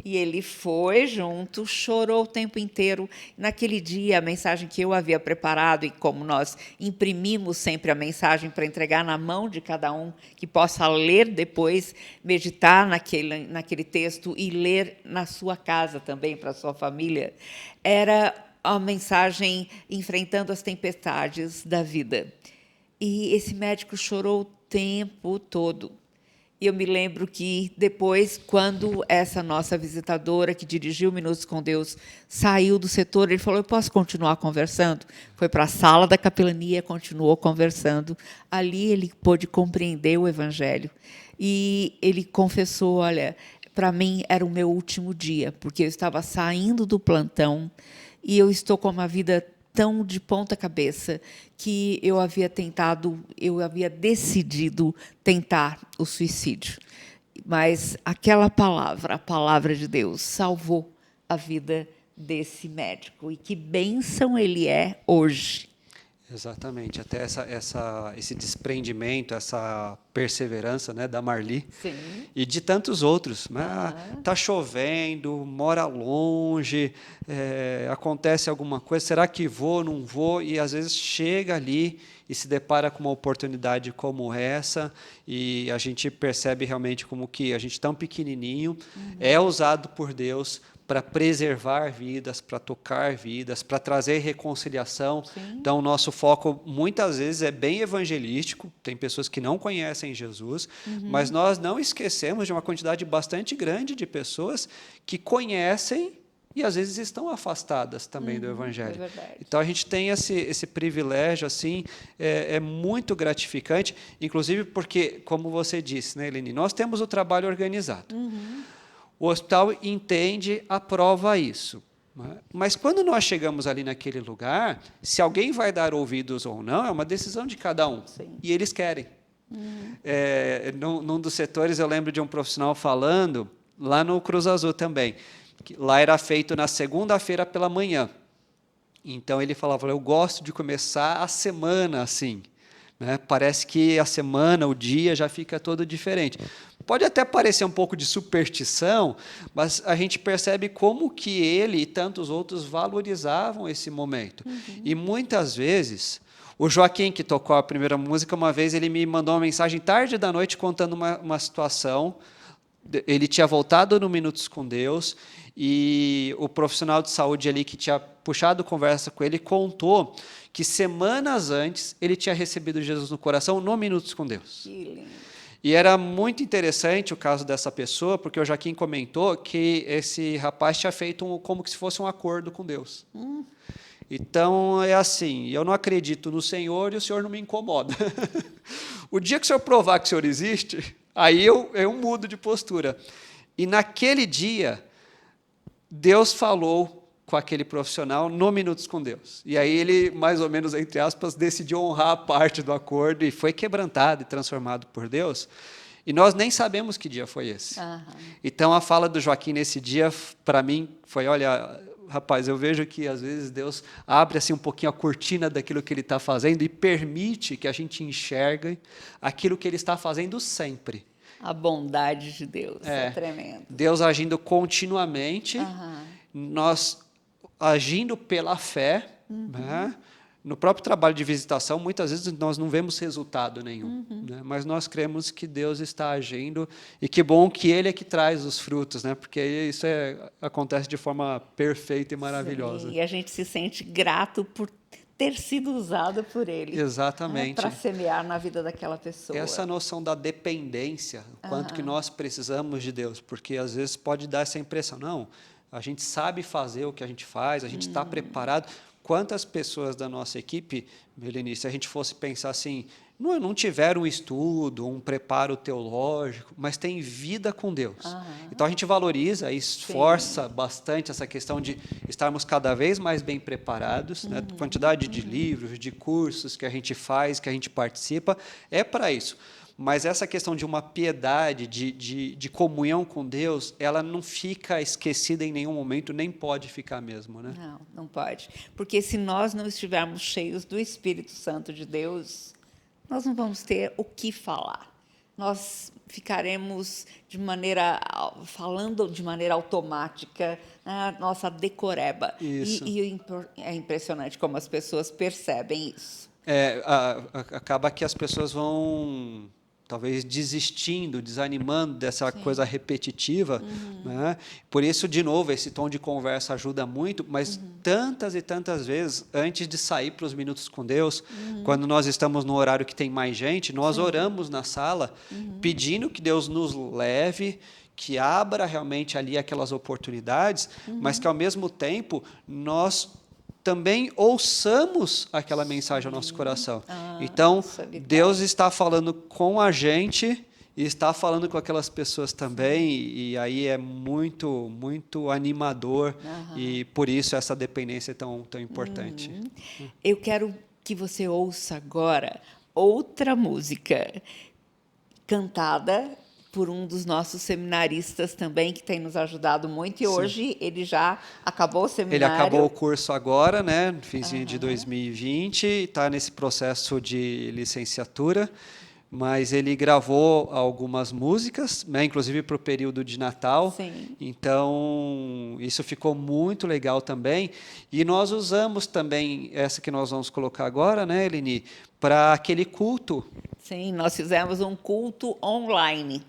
E ele foi junto, chorou o tempo inteiro. Naquele dia, a mensagem que eu havia preparado, e como nós imprimimos sempre a mensagem para entregar na mão de cada um, que possa ler depois, meditar naquele texto e ler na sua casa também, para a sua família, era a mensagem enfrentando as tempestades da vida. E esse médico chorou o tempo todo. E eu me lembro que depois, quando essa nossa visitadora, que dirigiu Minutos com Deus, saiu do setor, ele falou, eu posso continuar conversando? Foi para a sala da capelania, continuou conversando. Ali ele pôde compreender o Evangelho. E ele confessou, olha, para mim era o meu último dia, porque eu estava saindo do plantão e eu estou com uma vida tão de ponta cabeça que eu havia decidido tentar o suicídio. Mas aquela palavra, a palavra de Deus, salvou a vida desse médico. E que bênção ele é hoje. Exatamente, até esse desprendimento, essa perseverança, né, da Marli. Sim. E de tantos outros. Tá chovendo, mora longe, acontece alguma coisa, será que vou, não vou? E às vezes chega ali e se depara com uma oportunidade como essa, e a gente percebe realmente como que a gente tão pequenininho é usado por Deus para preservar vidas, para tocar vidas, para trazer reconciliação. Sim. Então, o nosso foco, muitas vezes, é bem evangelístico. Tem pessoas que não conhecem Jesus, mas nós não esquecemos de uma quantidade bastante grande de pessoas que conhecem e, às vezes, estão afastadas também do Evangelho. É verdade. Então, a gente tem esse privilégio, assim, é muito gratificante, inclusive porque, como você disse, né, Eleni, nós temos o trabalho organizado. O hospital entende, aprova isso. Mas quando nós chegamos ali naquele lugar, se alguém vai dar ouvidos ou não, é uma decisão de cada um. Sim. E eles querem. Num dos setores, eu lembro de um profissional falando, lá no Cruz Azul também, que lá era feito na segunda-feira pela manhã. Então, ele falava, eu gosto de começar a semana assim. Né? Parece que a semana, o dia já fica todo diferente. Pode até parecer um pouco de superstição, mas a gente percebe como que ele e tantos outros valorizavam esse momento. E muitas vezes, o Joaquim, que tocou a primeira música, uma vez ele me mandou uma mensagem tarde da noite contando uma situação. Ele tinha voltado no Minutos com Deus e o profissional de saúde ali que tinha puxado conversa com ele contou que semanas antes ele tinha recebido Jesus no coração no Minutos com Deus. Que lindo. E era muito interessante o caso dessa pessoa, porque o Joaquim comentou que esse rapaz tinha feito como que se fosse um acordo com Deus. Então, é assim, eu não acredito no Senhor e o Senhor não me incomoda. O dia que o Senhor provar que o Senhor existe, aí eu mudo de postura. E naquele dia, Deus falou com aquele profissional no Minutos com Deus. E aí ele, mais ou menos, entre aspas, decidiu honrar a parte do acordo e foi quebrantado e transformado por Deus. E nós nem sabemos que dia foi esse. Então, a fala do Joaquim nesse dia, para mim, foi, olha, rapaz, eu vejo que, às vezes, Deus abre assim, um pouquinho a cortina daquilo que Ele está fazendo e permite que a gente enxergue aquilo que Ele está fazendo sempre. A bondade de Deus é tremendo. Deus agindo continuamente, nós agindo pela fé, né? No próprio trabalho de visitação, muitas vezes nós não vemos resultado nenhum, né? Mas nós cremos que Deus está agindo e que bom que Ele é que traz os frutos, né? Porque isso acontece de forma perfeita e maravilhosa. Sim, e a gente se sente grato por ter sido usado por Ele. Exatamente. Para semear na vida daquela pessoa. Essa noção da dependência, o quanto que nós precisamos de Deus, porque às vezes pode dar essa impressão, não, a gente sabe fazer o que a gente faz, a gente está preparado. Quantas pessoas da nossa equipe, Melanie, se a gente fosse pensar assim, não tiveram um estudo, um preparo teológico, mas tem vida com Deus. Então, a gente valoriza e esforça bastante essa questão de estarmos cada vez mais bem preparados, né? Quantidade de livros, de cursos que a gente faz, que a gente participa, é para isso. Mas essa questão de uma piedade, de comunhão com Deus, ela não fica esquecida em nenhum momento, nem pode ficar mesmo, né? Não pode. Porque se nós não estivermos cheios do Espírito Santo de Deus, nós não vamos ter o que falar. Nós ficaremos falando de maneira automática, a nossa decoreba. Isso. E é impressionante como as pessoas percebem isso. Acaba que as pessoas vão talvez desistindo, desanimando dessa coisa repetitiva, né? Por isso, de novo, esse tom de conversa ajuda muito, mas tantas e tantas vezes, antes de sair para os Minutos com Deus, quando nós estamos no horário que tem mais gente, nós oramos na sala, pedindo que Deus nos leve, que abra realmente ali aquelas oportunidades, mas que, ao mesmo tempo, nós também ouçamos aquela mensagem ao nosso coração. Então, Deus está falando com a gente e estar falando com aquelas pessoas também, e aí é muito, muito animador, e por isso essa dependência é tão importante. Eu quero que você ouça agora outra música cantada por um dos nossos seminaristas também, que tem nos ajudado muito, e hoje ele já acabou o seminário. Ele acabou o curso agora, né, no finzinho de 2020, está nesse processo de licenciatura, mas ele gravou algumas músicas, né, inclusive para o período de Natal. Sim. Então, isso ficou muito legal também. E nós usamos também essa que nós vamos colocar agora, né, Eleni, para aquele culto. Sim, nós fizemos um culto online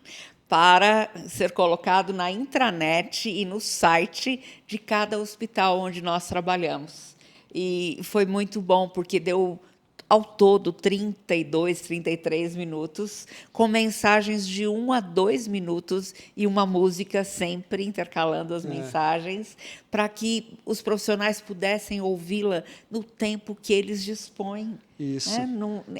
para ser colocado na intranet e no site de cada hospital onde nós trabalhamos. E foi muito bom, porque deu, ao todo, 32, 33 minutos, com mensagens de 1 a 2 minutos e uma música sempre intercalando as mensagens, para que os profissionais pudessem ouvi-la no tempo que eles dispõem. Isso.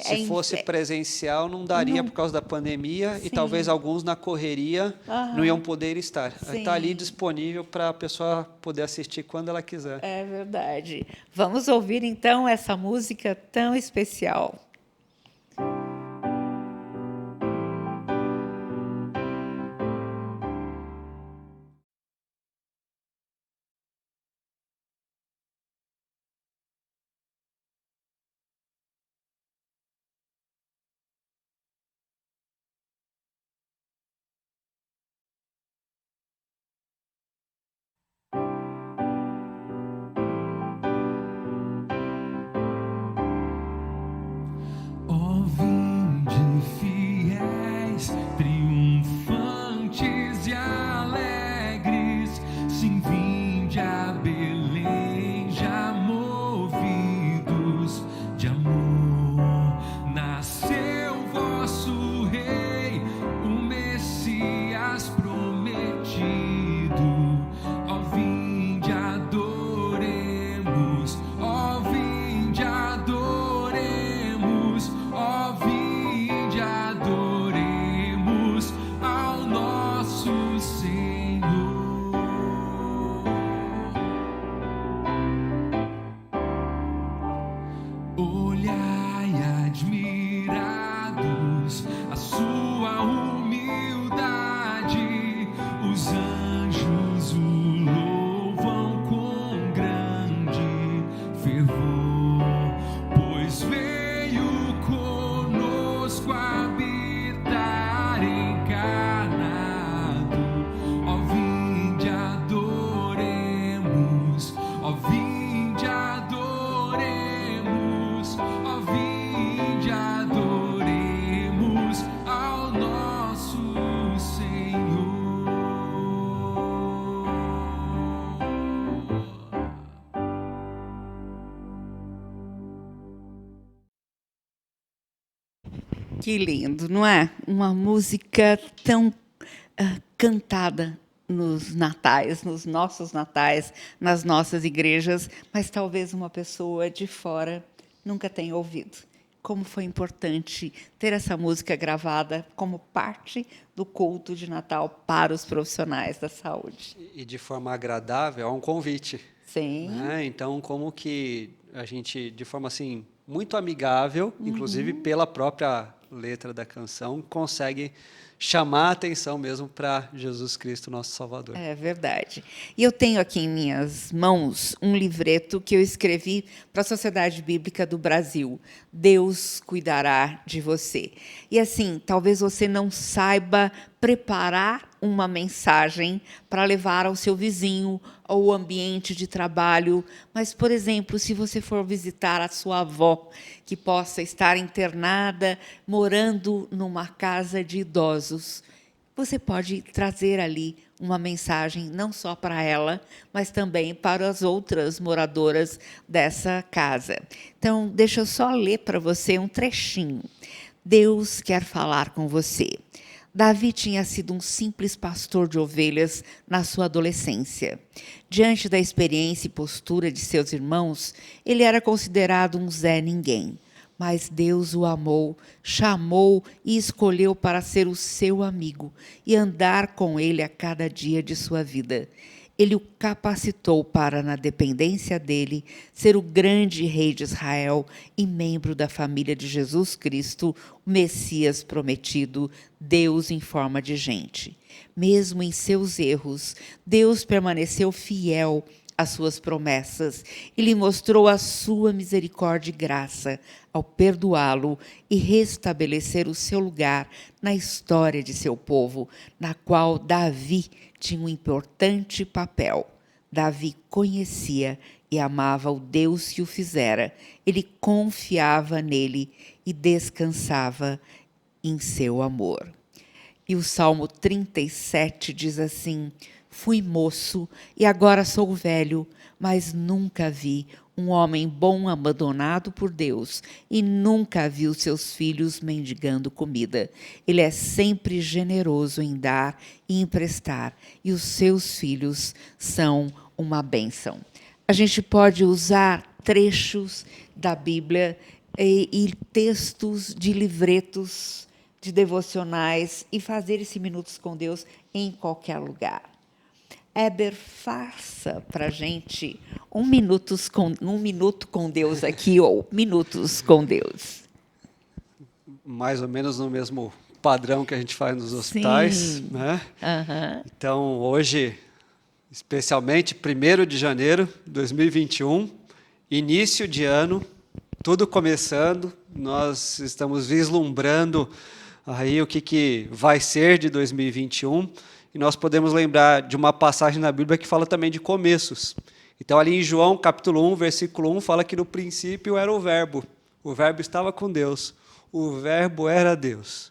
Se fosse presencial, não daria por causa da pandemia, e talvez alguns na correria não iam poder estar. Está ali disponível para a pessoa poder assistir quando ela quiser. É verdade. Vamos ouvir, então, essa música tão especial. Triunfantes e alegres, sim, vinde a Belém, já movidos de amor. Nasceu vosso Rei, o Messias prometido. Ó, vinde adoremos, ó, vinde adoremos, ó, vinde adoremos ao nosso Senhor. Olhai admirados a sua humildade, os anjos o louvam com grande fervor, pois veio conosco habitar encarnado. Ó, vinde adoremos, ó, vinde adoremos, ó, vinde adoremos ao nosso Senhor. Que lindo, não é? Uma música tão cantada nos natais, nos nossos natais, nas nossas igrejas, mas talvez uma pessoa de fora nunca tenha ouvido. Como foi importante ter essa música gravada como parte do culto de Natal para os profissionais da saúde. E de forma agradável, é um convite. Sim. Né? Então, como que a gente, de forma assim, muito amigável, inclusive pela própria letra da canção, consegue chamar a atenção mesmo para Jesus Cristo, nosso Salvador. É verdade. E eu tenho aqui em minhas mãos um livreto que eu escrevi para a Sociedade Bíblica do Brasil. Deus cuidará de você. E assim, talvez você não saiba preparar uma mensagem para levar ao seu vizinho ou ambiente de trabalho, mas, por exemplo, se você for visitar a sua avó, que possa estar internada, morando numa casa de idosos, você pode trazer ali uma mensagem não só para ela, mas também para as outras moradoras dessa casa. Então, deixa eu só ler para você um trechinho. Deus quer falar com você. Davi tinha sido um simples pastor de ovelhas na sua adolescência. Diante da experiência e postura de seus irmãos, ele era considerado um Zé Ninguém. Mas Deus o amou, chamou e escolheu para ser o seu amigo e andar com ele a cada dia de sua vida. Ele o capacitou para, na dependência dele, ser o grande rei de Israel e membro da família de Jesus Cristo, o Messias prometido, Deus em forma de gente. Mesmo em seus erros, Deus permaneceu fiel às suas promessas e lhe mostrou a sua misericórdia e graça ao perdoá-lo e restabelecer o seu lugar na história de seu povo, na qual Davi tinha um importante papel. Davi conhecia e amava o Deus que o fizera. Ele confiava nele e descansava em seu amor. E o Salmo 37 diz assim: fui moço e agora sou velho, mas nunca vi um homem bom abandonado por Deus e nunca viu seus filhos mendigando comida. Ele é sempre generoso em dar e emprestar, e os seus filhos são uma bênção. A gente pode usar trechos da Bíblia e textos de livretos, de devocionais e fazer esse Minutos com Deus em qualquer lugar. Heber, faça para a gente um minuto com Deus aqui, ou Minutos com Deus. Mais ou menos no mesmo padrão que a gente faz nos hospitais. Sim. Né? Uhum. Então, hoje, especialmente 1º de janeiro de 2021, início de ano, tudo começando, nós estamos vislumbrando aí o que vai ser de 2021, e nós podemos lembrar de uma passagem na Bíblia que fala também de começos. Então, ali em João, capítulo 1, versículo 1, fala que no princípio era o Verbo estava com Deus, o Verbo era Deus.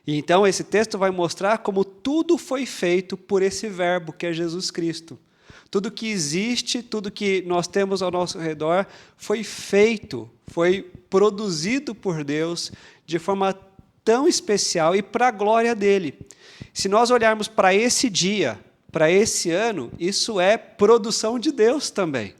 E então, esse texto vai mostrar como tudo foi feito por esse Verbo, que é Jesus Cristo. Tudo que existe, tudo que nós temos ao nosso redor, foi feito, foi produzido por Deus de forma tão especial e para a glória dele. Se nós olharmos para esse dia, para esse ano, isso é produção de Deus também.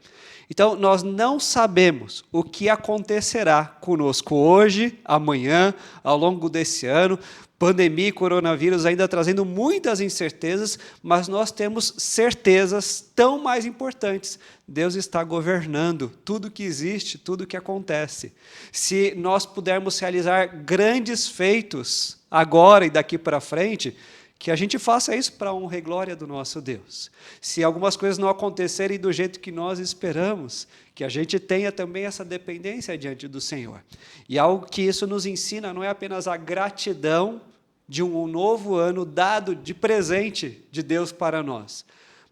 Então, nós não sabemos o que acontecerá conosco hoje, amanhã, ao longo desse ano. Pandemia e coronavírus ainda trazendo muitas incertezas, mas nós temos certezas tão mais importantes. Deus está governando tudo que existe, tudo que acontece. Se nós pudermos realizar grandes feitos agora e daqui para frente, que a gente faça isso para a honra e glória do nosso Deus. Se algumas coisas não acontecerem do jeito que nós esperamos, que a gente tenha também essa dependência diante do Senhor. E algo que isso nos ensina não é apenas a gratidão de um novo ano dado de presente de Deus para nós,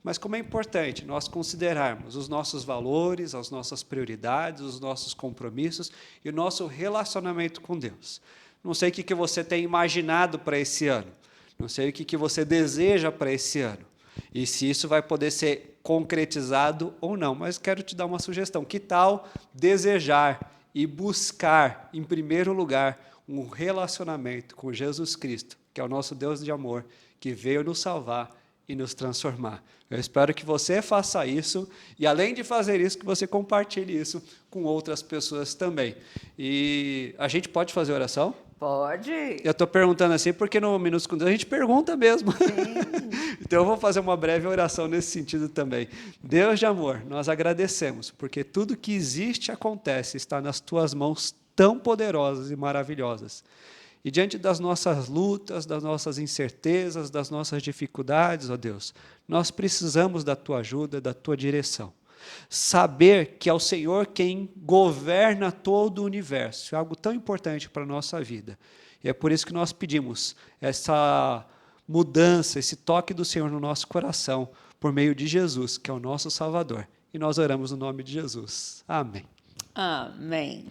mas como é importante nós considerarmos os nossos valores, as nossas prioridades, os nossos compromissos e o nosso relacionamento com Deus. Não sei o que você tem imaginado para esse ano, não sei o que você deseja para esse ano, e se isso vai poder ser concretizado ou não, mas quero te dar uma sugestão. Que tal desejar e buscar, em primeiro lugar, um relacionamento com Jesus Cristo, que é o nosso Deus de amor, que veio nos salvar e nos transformar. Eu espero que você faça isso, e além de fazer isso, que você compartilhe isso com outras pessoas também. E a gente pode fazer oração? Pode. Eu estou perguntando assim porque no Minutos com Deus a gente pergunta mesmo. Então eu vou fazer uma breve oração nesse sentido também. Deus de amor, nós agradecemos, porque tudo que existe e acontece está nas tuas mãos tão poderosas e maravilhosas. E diante das nossas lutas, das nossas incertezas, das nossas dificuldades, ó Deus, nós precisamos da tua ajuda, da tua direção. Saber que é o Senhor quem governa todo o universo é algo tão importante para a nossa vida. E é por isso que nós pedimos essa mudança, esse toque do Senhor no nosso coração, por meio de Jesus, que é o nosso Salvador. E nós oramos no nome de Jesus. Amém. Amém.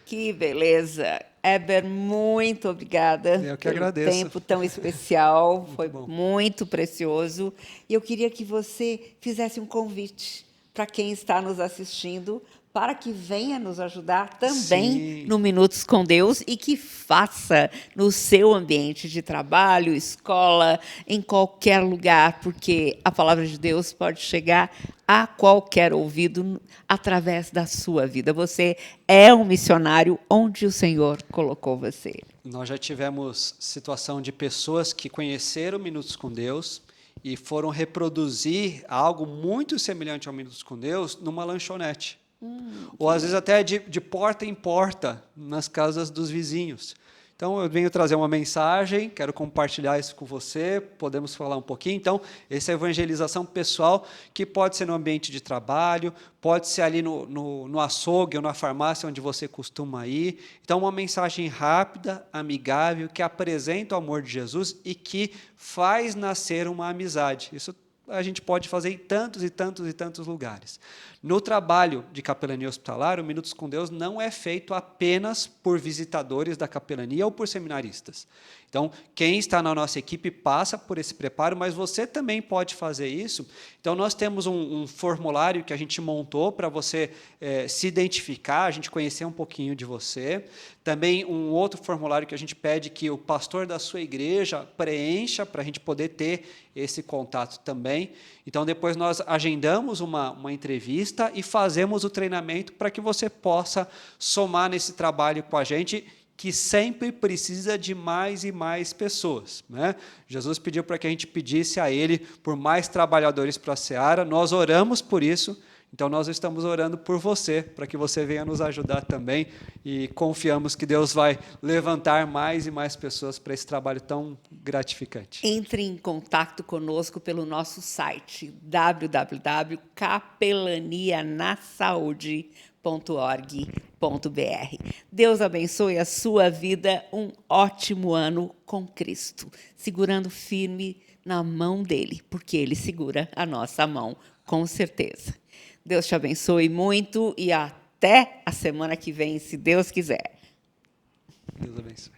Que beleza. Heber, muito obrigada. Eu que pelo agradeço. Tempo tão especial, foi bom. muito precioso. E eu queria que você fizesse um convite para quem está nos assistindo, para que venha nos ajudar também Sim. no Minutos com Deus e que faça no seu ambiente de trabalho, escola, em qualquer lugar, porque a palavra de Deus pode chegar a qualquer ouvido através da sua vida. Você é um missionário onde o Senhor colocou você. Nós já tivemos situação de pessoas que conheceram Minutos com Deus e foram reproduzir algo muito semelhante ao Minutos com Deus numa lanchonete. Ou às vezes até de porta em porta, nas casas dos vizinhos. Então, eu venho trazer uma mensagem, quero compartilhar isso com você, podemos falar um pouquinho. Então, essa é a evangelização pessoal, que pode ser no ambiente de trabalho, pode ser ali no açougue ou na farmácia onde você costuma ir. Então, uma mensagem rápida, amigável, que apresenta o amor de Jesus e que faz nascer uma amizade. Isso a gente pode fazer em tantos e tantos e tantos lugares. No trabalho de capelania hospitalar, o Minutos com Deus não é feito apenas por visitadores da capelania ou por seminaristas. Então, quem está na nossa equipe passa por esse preparo, mas você também pode fazer isso. Então, nós temos um formulário que a gente montou para você se identificar, a gente conhecer um pouquinho de você. Também um outro formulário que a gente pede que o pastor da sua igreja preencha para a gente poder ter esse contato também. Então, depois nós agendamos uma entrevista e fazemos o treinamento para que você possa somar nesse trabalho com a gente, que sempre precisa de mais e mais pessoas, né? Jesus pediu para que a gente pedisse a Ele por mais trabalhadores para a seara, nós oramos por isso, então nós estamos orando por você, para que você venha nos ajudar também, e confiamos que Deus vai levantar mais e mais pessoas para esse trabalho tão gratificante. Entre em contato conosco pelo nosso site www.capelanianasaude.org.br. Deus abençoe a sua vida, um ótimo ano com Cristo, segurando firme na mão dele, porque ele segura a nossa mão, com certeza. Deus te abençoe muito e até a semana que vem, se Deus quiser. Deus abençoe.